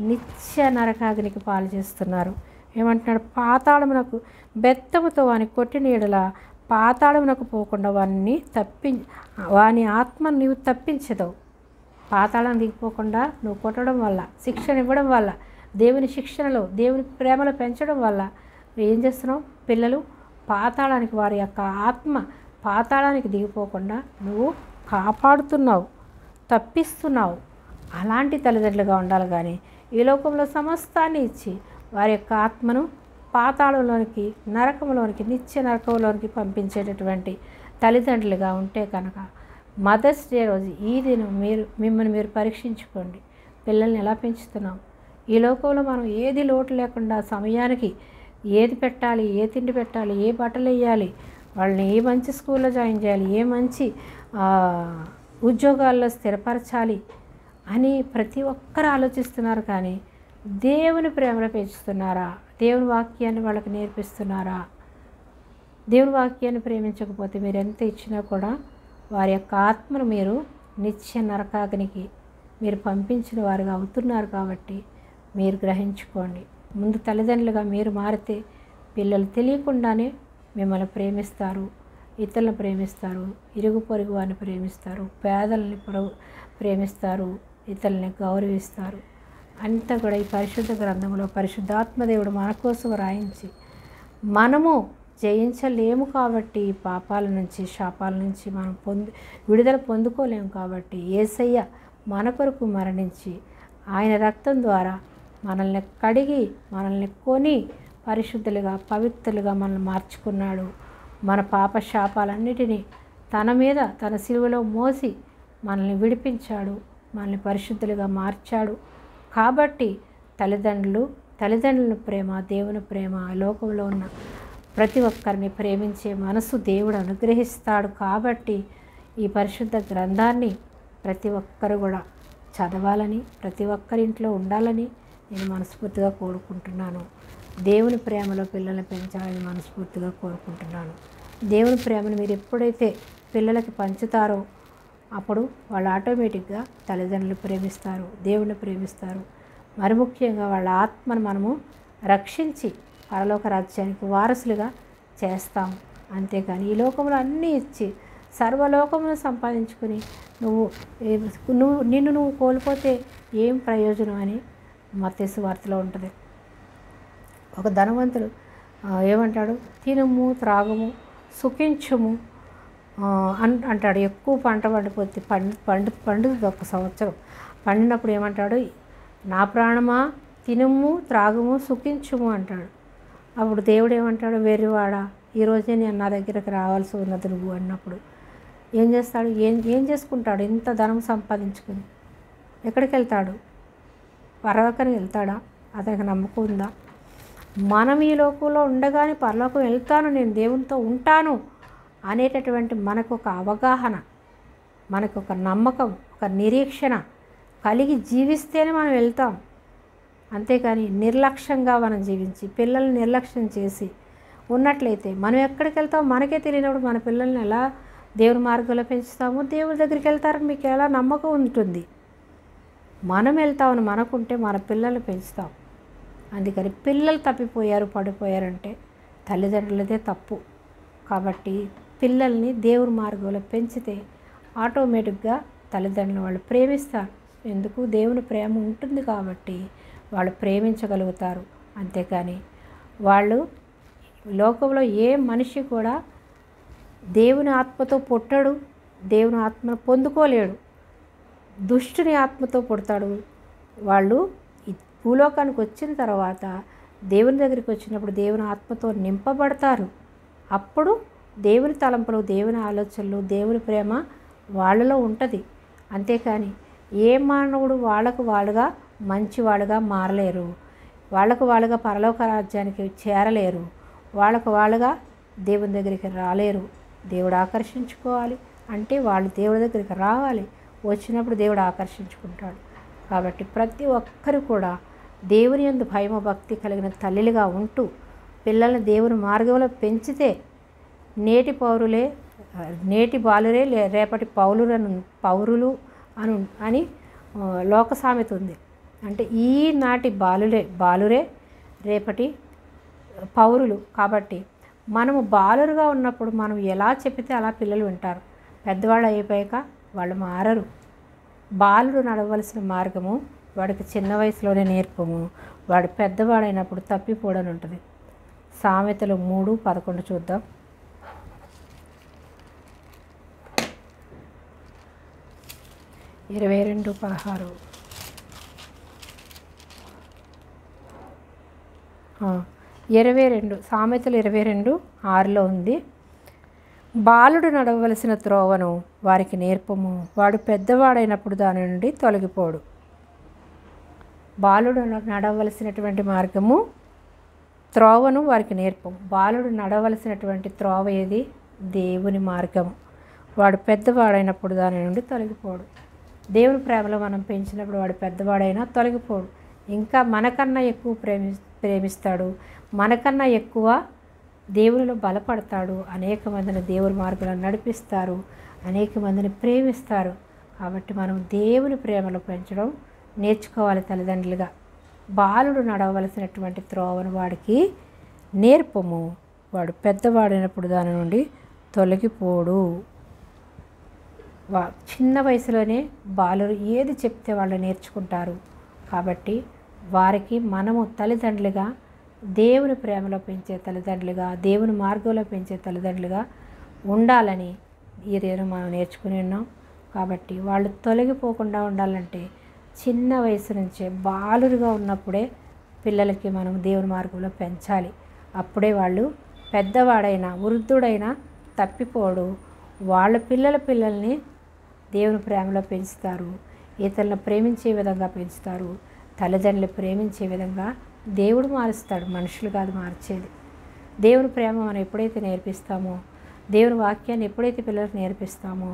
నిత్య నరకాగ్నికి పాలు చేస్తున్నారు. ఏమంటున్నాడు? పాతాళమునకు బెత్తముతో వాని కొట్టిన ఎడల పాతాళమునకు పోకుండా వాని ఆత్మను నీవు తప్పించదవు. పాతాళం దిగిపోకుండా నువ్వు కొట్టడం వల్ల, శిక్షణ ఇవ్వడం వల్ల, దేవుని శిక్షణలో, దేవుని ప్రేమలో పెంచడం వల్ల ఏం చేస్తున్నావు? పిల్లలు పాతాళానికి, వారి యొక్క ఆత్మ పాతాళానికి దిగిపోకుండా నువ్వు కాపాడుతున్నావు, తప్పిస్తున్నావు. అలాంటి తల్లిదండ్రులుగా ఉండాలి. కానీ ఈ లోకంలో సమస్తాన్ని ఇచ్చి వారి యొక్క ఆత్మను పాతాళంలోనికి, నరకంలోనికి, నిత్య నరకంలోనికి పంపించేటటువంటి తల్లిదండ్రులుగా ఉంటే కనుక మదర్స్ డే రోజు ఈ దినం మిమ్మల్ని మీరు పరీక్షించుకోండి. పిల్లల్ని ఎలా పెంచుతున్నాం? ఈ లోకంలో మనం ఏది లోటు లేకుండా సమయానికి ఏది పెట్టాలి, ఏ తిండి పెట్టాలి, ఏ బట్టలు వేయాలి, వాళ్ళని ఏ మంచి స్కూల్లో జాయిన్ చేయాలి, ఏ మంచి ఉద్యోగాల్లో స్థిరపరచాలి అని ప్రతి ఒక్కరు ఆలోచిస్తున్నారు. కానీ దేవుని ప్రేమలో పెంచుతున్నారా? దేవుని వాక్యాన్ని వాళ్ళకి నేర్పిస్తున్నారా? దేవుని వాక్యాన్ని ప్రేమించకపోతే మీరు ఎంత ఇచ్చినా కూడా వారి యొక్క ఆత్మను మీరు నిత్య నరకాగ్నికి మీరు పంపించిన వారుగా అవుతున్నారు. కాబట్టి మీరు గ్రహించుకోండి. ముందు తల్లిదండ్రులుగా మీరు మారితే పిల్లలు తెలియకుండానే మిమ్మల్ని ప్రేమిస్తారు, ఇతరులను ప్రేమిస్తారు, ఇరుగు పొరుగు వారిని ప్రేమిస్తారు, పేదల్ని ప్రేమిస్తారు, ఇతరుల్ని గౌరవిస్తారు. అంతా కూడా ఈ పరిశుద్ధ గ్రంథంలో పరిశుద్ధాత్మదేవుడు మన కోసం రాయించి మనము జయించలేము కాబట్టి పాపాల నుంచి, శాపాల నుంచి మనం విడుదల పొందుకోలేము. కాబట్టి యేసయ్య మన కొరకు మరణించి ఆయన రక్తం ద్వారా మనల్ని కడిగి, మనల్ని కొని, పరిశుద్ధులుగా పవిత్రులుగా మనల్ని మార్చుకున్నాడు. మన పాప శాపాలన్నిటినీ తన మీద తన శిలువలో మోసి మనల్ని విడిపించాడు, మనల్ని పరిశుద్ధులుగా మార్చాడు. కాబట్టి తల్లిదండ్రుల ప్రేమ, దేవుని ప్రేమ, లోకంలో ఉన్న ప్రతి ఒక్కరిని ప్రేమించే మనసు దేవుడు అనుగ్రహిస్తాడు. కాబట్టి ఈ పరిశుద్ధ గ్రంథాన్ని ప్రతి ఒక్కరు కూడా చదవాలని, ప్రతి ఒక్కరింట్లో ఉండాలని నేను మనస్ఫూర్తిగా కోరుకుంటున్నాను. దేవుని ప్రేమలో పిల్లల్ని పెంచాలని మనస్ఫూర్తిగా కోరుకుంటున్నాను. దేవుని ప్రేమను మీరు ఎప్పుడైతే పిల్లలకి పంచుతారో అప్పుడు వాళ్ళు ఆటోమేటిక్గా తల్లిదండ్రులు ప్రేమిస్తారు, దేవుని ప్రేమిస్తారు. మరి ముఖ్యంగా వాళ్ళ ఆత్మను మనము రక్షించి పరలోక రాజ్యానికి వారసులుగా చేస్తాం. అంతేకాని ఈ లోకంలో అన్నీ ఇచ్చి సర్వలోకమును సంపాదించుకుని నిన్ను కోల్పోతే ఏం ప్రయోజనం అని మత్తయి సువార్తలో ఉంటుంది. ఒక ధనవంతుడు ఏమంటాడు, తినుము త్రాగుము సుఖించుము అంటాడు. ఎక్కువ పంట పండిపోతే పండుతుంది ఒక సంవత్సరం. పండినప్పుడు ఏమంటాడు, నా ప్రాణమా తినుము త్రాగుము సుఖించుము అంటాడు. అప్పుడు దేవుడు ఏమంటాడు, వెర్రివాడా, ఈరోజే నేను నా దగ్గరకు రావాల్సి ఉన్నది నువ్వు అన్నప్పుడు ఏం చేస్తాడు? ఏం చేసుకుంటాడు? ఇంత ధనం సంపాదించుకుని ఎక్కడికి వెళ్తాడు? పరలోకానికి వెళ్తాడా? అతనికి నమ్మకం ఉందా? మనం ఈ లోకంలో ఉండగానే పరలోకం వెళ్తాను, నేను దేవునితో ఉంటాను అనేటటువంటి మనకు ఒక అవగాహన, మనకు ఒక నమ్మకం, ఒక నిరీక్షణ కలిగి జీవిస్తేనే మనం వెళ్తాం. అంతేకాని నిర్లక్ష్యంగా మనం జీవించి పిల్లల్ని నిర్లక్ష్యం చేసి ఉన్నట్లయితే మనం ఎక్కడికి వెళ్తాం మనకే తెలియనప్పుడు మన పిల్లల్ని ఎలా దేవుని మార్గంలో పెంచుతాము? దేవుని దగ్గరికి వెళ్తారని మీకు ఎలా నమ్మకం ఉంటుంది? మనం వెళ్తామని మనకుంటే మన పిల్లల్ని పెంచుతాం. అందుకని పిల్లలు తప్పిపోయారు, పడిపోయారంటే తల్లిదండ్రులదే తప్పు. కాబట్టి పిల్లల్ని దేవుని మార్గంలో పెంచితే ఆటోమేటిక్గా తల్లిదండ్రులు వాళ్ళు ప్రేమిస్తారు. ఎందుకు? దేవుని ప్రేమ ఉంటుంది కాబట్టి వాళ్ళు ప్రేమించగలుగుతారు. అంతేకాని వాళ్ళు లోకంలో ఏ మనిషి కూడా దేవుని ఆత్మతో పుట్టడు, దేవుని ఆత్మను పొందుకోలేడు. దుష్టుని ఆత్మతో పుడతాడు. వాళ్ళు ఈ భూలోకానికి వచ్చిన తర్వాత దేవుని దగ్గరికి వచ్చినప్పుడు దేవుని ఆత్మతో నింపబడతారు. అప్పుడు దేవుని తలంపులు, దేవుని ఆలోచనలు, దేవుని ప్రేమ వాళ్ళలో ఉంటుంది. అంతేకాని ఏ మానవుడు వాళ్ళుగా మంచివాడుగా మారలేరు, వాళ్ళుగా పరలోక రాజ్యానికి చేరలేరు, వాళ్ళుగా దేవుని దగ్గరికి రాలేరు. దేవుడు ఆకర్షించుకోవాలి అంటే వాళ్ళు దేవుడి దగ్గరికి రావాలి. వచ్చినప్పుడు దేవుడు ఆకర్షించుకుంటాడు. కాబట్టి ప్రతి ఒక్కరు కూడా దేవుని యందు భయము భక్తి కలిగిన తల్లిగా ఉంటూ పిల్లల్ని దేవుని మార్గంలో పెంచితే నేటి బాలురే రేపటి పౌరులు అని లోక సామెత ఉంది. అంటే ఈనాటి బాలురే రేపటి పౌరులు. కాబట్టి మనము బాలురుగా ఉన్నప్పుడు మనం ఎలా చెప్పితే అలా పిల్లలు వింటారు. పెద్దవాళ్ళు అయిపోయాక వాళ్ళు మారరు. బాలుడు నడవలసిన మార్గము వాడికి చిన్న వయసులోనే నేర్పము, వాడు పెద్దవాడైనప్పుడు తప్పిపోవడం ఉంటుంది. సామెతలు 3:11 చూద్దాం. సామెతలు 22:6 ఉంది. బాలుడు నడవలసిన త్రోవను వారికి నేర్పము, వాడు పెద్దవాడైనప్పుడు దాని నుండి తొలగిపోడు. బాలుడు నడవలసినటువంటి మార్గము త్రోవను వారికి నేర్పము. బాలుడు నడవలసినటువంటి త్రోవ ఏది? దేవుని మార్గము. వాడు పెద్దవాడైనప్పుడు దాని నుండి తొలగిపోడు. దేవుని ప్రేమలో మనం పెంచినప్పుడు వాడు పెద్దవాడైనా తొలగిపోడు. ఇంకా మనకన్నా ఎక్కువ ప్రేమిస్తాడు, మనకన్నా ఎక్కువ దేవునిలో బలపడతాడు. అనేక మందిని దేవుని మార్గంలో నడిపిస్తారు, అనేక మందిని ప్రేమిస్తారు. కాబట్టి మనం దేవుని ప్రేమలో పెంచడం నేర్చుకోవాలి తల్లిదండ్రులుగా. బాలుడు నడవలసినటువంటి త్రోవను వాడికి నేర్పము, వాడు పెద్దవాడైనప్పుడు దాని నుండి తొలగిపోడు. చిన్న వయసులోనే బాలురు ఏది చెప్తే వాళ్ళు నేర్చుకుంటారు. కాబట్టి వారికి మనము తల్లిదండ్రులుగా దేవుని ప్రేమలో పెంచే తల్లిదండ్రులుగా, దేవుని మార్గంలో పెంచే తల్లిదండ్రులుగా ఉండాలని ఈ రోజు మనం నేర్చుకుని ఉన్నాం. కాబట్టి వాళ్ళు తొలగిపోకుండా ఉండాలంటే చిన్న వయసు నుంచే బాలురుగా ఉన్నప్పుడే పిల్లలకి మనం దేవుని మార్గంలో పెంచాలి. అప్పుడే వాళ్ళు పెద్దవాడైనా వృద్ధుడైనా తప్పిపోడు. వాళ్ళ పిల్లల్ని దేవుని ప్రేమలో పెంచుతారు. ఇతరులను ప్రేమించే విధంగా పెంచుతారు. తల్లిదండ్రులు ప్రేమించే విధంగా దేవుడు మారుస్తాడు, మనుషులు కాదు మార్చేది. దేవుని ప్రేమ మనం ఎప్పుడైతే నేర్పిస్తామో, దేవుని వాక్యాన్ని ఎప్పుడైతే పిల్లలకు నేర్పిస్తామో,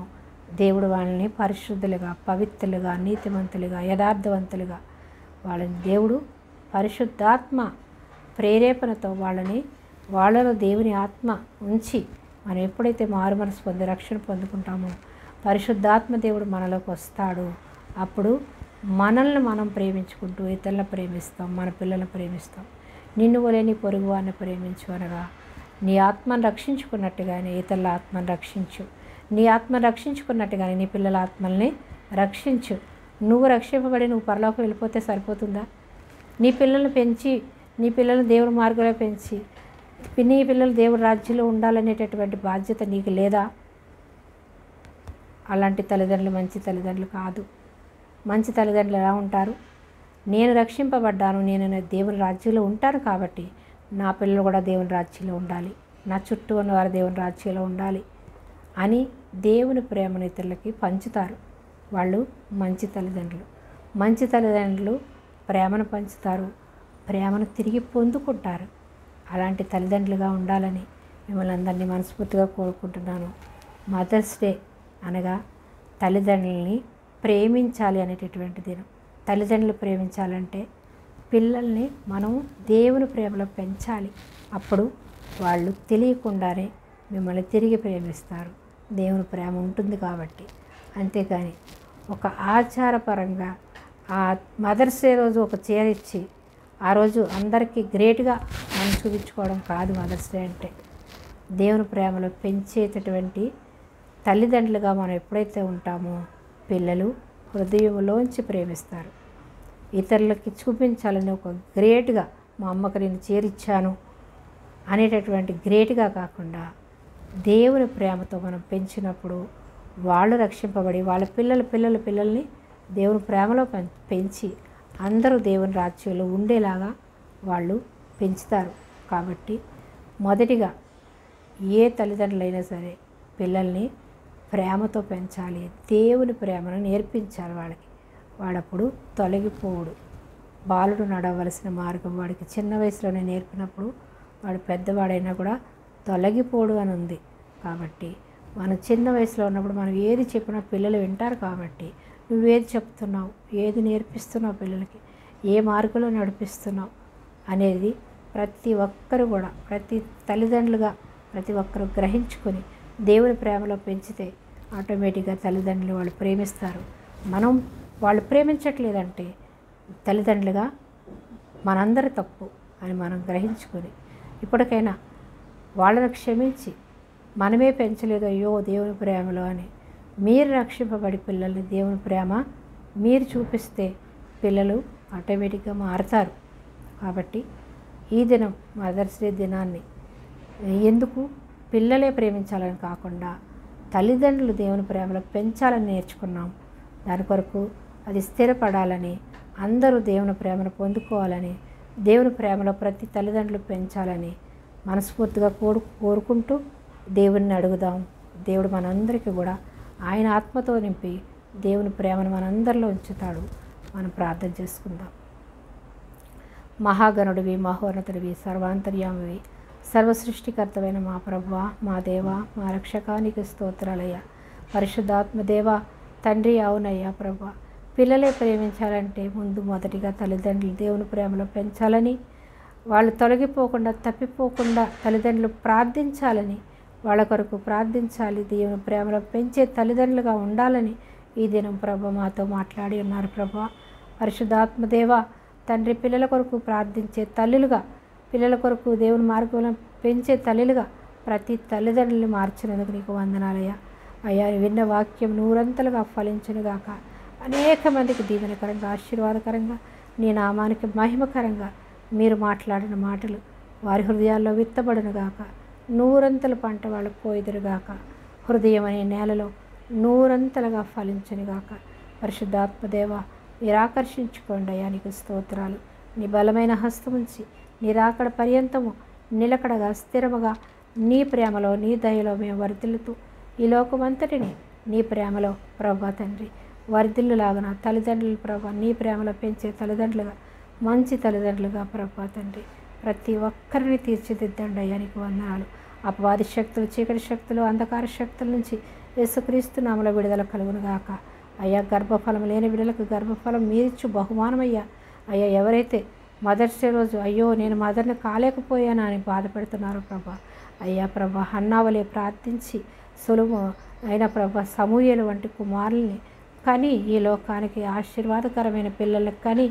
దేవుడు వాళ్ళని పరిశుద్ధులుగా, పవిత్రులుగా, నీతిమంతులుగా, యథార్థవంతులుగా వాళ్ళని దేవుడు పరిశుద్ధాత్మ ప్రేరేపణతో వాళ్ళలో దేవుని ఆత్మ ఉంచి మనం ఎప్పుడైతే మారు మనసు పొంది రక్షణ పొందుకుంటామో పరిశుద్ధాత్మ దేవుడు మనలోకి వస్తాడు. అప్పుడు మనల్ని మనం ప్రేమించుకుంటూ ఇతరులను ప్రేమిస్తాం, మన పిల్లలను ప్రేమిస్తాం. నిన్ను వలె నీ పొరుగు వారిని ప్రేమించు అనగా నీ ఆత్మను రక్షించుకున్నట్టుగానే ఇతరుల ఆత్మను రక్షించు. నీ ఆత్మను రక్షించుకున్నట్టుగానే నీ పిల్లల ఆత్మల్ని రక్షించు. నువ్వు రక్షింపబడి నువ్వు పరలోకం వెళ్ళిపోతే సరిపోతుందా? నీ పిల్లల్ని పెంచి, నీ పిల్లల్ని దేవుడి మార్గంలో పెంచి, నీ పిల్లలు దేవుడి రాజ్యంలో ఉండాలనేటటువంటి బాధ్యత నీకు లేదా? అలాంటి తల్లిదండ్రులు మంచి తల్లిదండ్రులు కాదు. మంచి తల్లిదండ్రులు ఎలా ఉంటారు? నేను రక్షింపబడ్డాను, నేను దేవుని రాజ్యంలో ఉంటాను కాబట్టి నా పిల్లలు కూడా దేవుని రాజ్యంలో ఉండాలి, నా చుట్టూ ఉన్న వారు దేవుని రాజ్యంలో ఉండాలి అని దేవుని ప్రేమను ఇతరులకి పంచుతారు. వాళ్ళు మంచి తల్లిదండ్రులు. మంచి తల్లిదండ్రులు ప్రేమను పంచుతారు, ప్రేమను తిరిగి పొందుకుంటారు. అలాంటి తల్లిదండ్రులుగా ఉండాలని మిమ్మల్ని అందరినీ మనస్ఫూర్తిగా కోరుకుంటున్నాను. మదర్స్ డే అనగా తల్లిదండ్రులని ప్రేమించాలి అనేటటువంటి దినం. తల్లిదండ్రులు ప్రేమించాలంటే పిల్లల్ని మనం దేవుని ప్రేమలో పెంచాలి. అప్పుడు వాళ్ళు తెలియకుండానే మిమ్మల్ని తిరిగి ప్రేమిస్తారు. దేవుని ప్రేమ ఉంటుంది కాబట్టి. అంతేకాని ఒక ఆచారపరంగా ఆ మదర్స్ డే రోజు ఒక చీర ఇచ్చి ఆ రోజు అందరికీ గ్రేట్గా మనం చూపించుకోవడం కాదు మదర్స్ డే అంటే. దేవుని ప్రేమలో పెంచేటటువంటి తల్లిదండ్రులుగా మనం ఎప్పుడైతే ఉంటామో పిల్లలు హృదయంలోంచి ప్రేమిస్తారు. ఇతరులకి చూపించాలని ఒక గ్రేట్గా మా అమ్మకి నేను చేరిచ్చాను అనేటటువంటి గ్రేట్గా కాకుండా దేవుని ప్రేమతో మనం పెంచినప్పుడు వాళ్ళు రక్షింపబడి వాళ్ళ పిల్లల్ని దేవుని ప్రేమలో పెంచి అందరూ దేవుని రాజ్యంలో ఉండేలాగా వాళ్ళు పెంచుతారు. కాబట్టి మొదటిగా ఏ తల్లిదండ్రులైనా సరే పిల్లల్ని ప్రేమతో పెంచాలి, దేవుని ప్రేమను నేర్పించాలి వాళ్ళకి. వాడప్పుడు తొలగిపోడు. బాలుడు నడవలసిన మార్గం వాడికి చిన్న వయసులోనే నేర్పినప్పుడు వాడు పెద్దవాడైనా కూడా తొలగిపోడు అని ఉంది. కాబట్టి మనం చిన్న వయసులో ఉన్నప్పుడు మనం ఏది చెప్పినా పిల్లలు వింటారు. కాబట్టి నువ్వేది చెప్తున్నావు, ఏది నేర్పిస్తున్నావు, పిల్లలకి ఏ మార్గంలో నడిపిస్తున్నావు అనేది ప్రతి ఒక్కరు కూడా, ప్రతి తల్లిదండ్రులుగా ప్రతి ఒక్కరు గ్రహించుకొని దేవుని ప్రేమలో పెంచితే ఆటోమేటిక్గా తల్లిదండ్రులు వాళ్ళు ప్రేమిస్తారు. మనం వాళ్ళు ప్రేమించట్లేదంటే తల్లిదండ్రులుగా మనందరి తప్పు అని మనం గ్రహించుకొని ఇప్పటికైనా వాళ్ళని క్షమించి మనమే పెంచలేదు అయ్యో దేవుని ప్రేమలో అని మీరు రక్షింపబడి పిల్లల్ని దేవుని ప్రేమ మీరు చూపిస్తే పిల్లలు ఆటోమేటిక్గా మారుతారు. కాబట్టి ఈ దినం మదర్స్ డే దినాన్ని ఎందుకు పిల్లలే ప్రేమించాలని కాకుండా తల్లిదండ్రులు దేవుని ప్రేమలో పెంచాలని నేర్చుకున్నాం. దాని కొరకు అది స్థిరపడాలని, అందరూ దేవుని ప్రేమను పొందుకోవాలని, దేవుని ప్రేమలో ప్రతి తల్లిదండ్రులు పెంచాలని మనస్ఫూర్తిగా కోరుకుంటూ దేవుణ్ణి అడుగుదాం. దేవుడు మనందరికీ కూడా ఆయన ఆత్మతో నింపి దేవుని ప్రేమను మనందరిలో ఉంచుతాడు. మనం ప్రార్థన చేసుకుందాం. మహాగణుడివి, మహోన్నతుడివి, సర్వాంతర్యామివి, సర్వసృష్టికర్తమైన మా ప్రభువా, మా దేవా, మా రక్షకానికి స్తోత్రాలయ్యా. పరిశుద్ధాత్మదేవా తండ్రి, అవునయ్యా ప్రభువా, పిల్లలే ప్రేమించాలంటే ముందు మొదటిగా తల్లిదండ్రులు దేవుని ప్రేమలో పెంచాలని, వాళ్ళు తొలగిపోకుండా తప్పిపోకుండా తల్లిదండ్రులు ప్రార్థించాలని, వాళ్ళ కొరకు ప్రార్థించాలి, దేవుని ప్రేమలో పెంచే తల్లిదండ్రులుగా ఉండాలని ఈ దినం ప్రభు మాతో మాట్లాడి ఉన్నారు. ప్రభా పరిశుద్ధాత్మదేవ తండ్రి, పిల్లల కొరకు ప్రార్థించే తల్లులుగా, పిల్లల కొరకు దేవుని మార్గంలో పెంచే తల్లులుగా ప్రతి తల్లిదండ్రుల్ని మార్చినందుకు నీకు వందనాలయ్యా. అయ్యా, విన్న వాక్యం నూరంతలుగా ఫలించునుగాక, అనేక మందికి దీవెనకరంగా, ఆశీర్వాదకరంగా, నీ నామానికి మహిమకరంగా మీరు మాట్లాడిన మాటలు వారి హృదయాల్లో విత్తబడునుగాక, నూరంతల పంట వాళ్ళు కోయిదురుగాక, హృదయం అనే నేలలో నూరంతలుగా ఫలించునుగాక. పరిశుద్ధాత్మదేవ మీరు ఆకర్షించుకోండి అయ్యా, నీకు స్తోత్రాలు. నీ బలమైన హస్తముంచి నీ రాకడ పర్యంతము నిలకడగా స్థిరముగా నీ ప్రేమలో నీ దయలో మేము వర్ధిల్లుతూ ఈ లోకమంతటిని నీ ప్రేమలో ప్రభా తండ్రి వర్ధిల్లులాగా తల్లిదండ్రులు ప్రభా నీ ప్రేమలో పెంచే తల్లిదండ్రులుగా మంచి తల్లిదండ్రులుగా ప్రభా తండ్రి ప్రతి ఒక్కరిని తీర్చిదిద్దండి అయ్యా నీకు వందనాలు. అపవాది శక్తులు చీకటి శక్తులు అంధకార శక్తుల నుంచి యేసుక్రీస్తు నామములో విడుదల కలుగునుగాక. అయ్యా గర్భఫలం లేని బిడ్డలకు గర్భఫలం మీరిచ్చు బహుమానమయ్యా. అయ్యా ఎవరైతే మదర్స్ డే రోజు అయ్యో నేను మదర్ని కాలేకపోయానా అని బాధపడుతున్నారో ప్రభా, అయ్యా ప్రభా హన్నావలే ప్రార్థించి సులువు అయిన ప్రభా సమూయేలు వంటి కుమారుల్ని కానీ ఈ లోకానికి ఆశీర్వాదకరమైన పిల్లలకు కానీ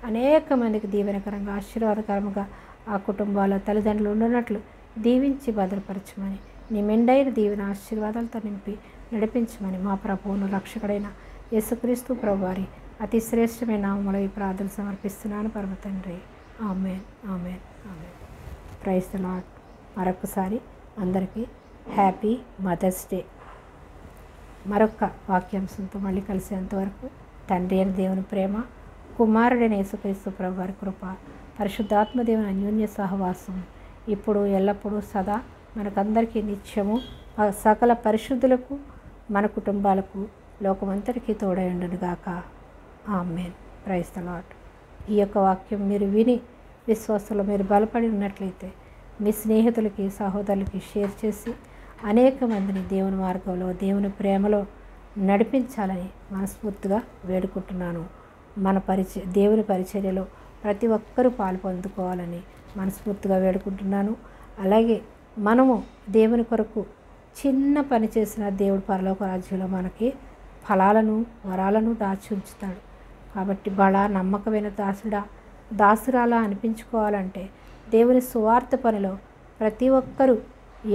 అనేక మందికి దీవెనకరంగా ఆశీర్వాదకరంగా ఆ కుటుంబాల తల్లిదండ్రులు ఉండనట్లు దీవించి భద్రపరచమని నీ మెండైన దీవెన ఆశీర్వాదాలతో నింపి నడిపించమని మా ప్రభువును రక్షకుడైన యేసుక్రీస్తు ప్రభువారి అతి శ్రేష్టమైన నామములో ఈ ప్రార్థన సమర్పిస్తున్నాను పరమ తండ్రి. Amen amen amen. Praise the lord. మరొకసారి అందరికీ హ్యాపీ మదర్స్ డే. మరొక వాక్యాంశంతో మళ్ళీ కలిసేంతవరకు తండ్రి అయిన దేవుని ప్రేమ, కుమారుడైన యేసుక్రీస్తు ప్రభువారి కృప, పరిశుద్ధాత్మ దేవుని అన్యోన్య సహవాసం ఇప్పుడు ఎల్లప్పుడూ సదా మనకందరికీ నిత్యము సకల పరిశుద్ధులకు మన కుటుంబాలకు లోకమంతటికీ తోడై ఉండునుగాక. ఆమేన్. Praise the lord. ఈ యొక్క వాక్యం మీరు విని విశ్వాసంలో మీరు బలపడి ఉన్నట్లయితే మీ స్నేహితులకి సహోదరులకి షేర్ చేసి అనేక మందిని దేవుని మార్గంలో దేవుని ప్రేమలో నడిపించాలని మనస్ఫూర్తిగా వేడుకుంటున్నాను. మన దేవుని పరిచర్యలో ప్రతి ఒక్కరూ పాలు పొందుకోవాలని మనస్ఫూర్తిగా వేడుకుంటున్నాను. అలాగే మనము దేవుని కొరకు చిన్న పని చేసిన దేవుడు పరలోక రాజ్యంలో మనకి ఫలాలను వరాలను దాచి ఉంచుతాడు. కాబట్టి బడా నమ్మకమైన దాసురాలా అనిపించుకోవాలంటే దేవుని సువార్త పనిలో ప్రతి ఒక్కరూ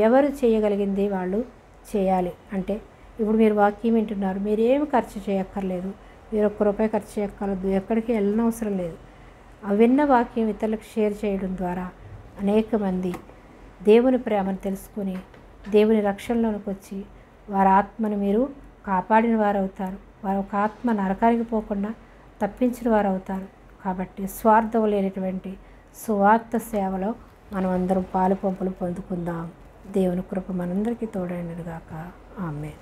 ఎవరు చేయగలిగింది వాళ్ళు చేయాలి. అంటే ఇప్పుడు మీరు వాక్యం వింటున్నారు, మీరేమి ఖర్చు చేయక్కర్లేదు, మీరు ₹1 ఖర్చు చేయక్కర్లేదు, ఎక్కడికి వెళ్ళనవసరం లేదు. ఆ విన్న వాక్యం ఇతరులకు షేర్ చేయడం ద్వారా అనేక మంది దేవుని ప్రేమను తెలుసుకుని దేవుని రక్షణలోనికి వచ్చి వారి ఆత్మను మీరు కాపాడిన వారు అవుతారు. వారి ఒక ఆత్మ నరకానికి పోకుండా తప్పించిన వారు అవుతారు. కాబట్టి స్వార్థం లేనటువంటి సువార్త సేవలో మనం అందరం పాలు పంపులు పొందుకుందాం. దేవుని కృప మనందరికీ తోడైనదిగాక. ఆమేన్.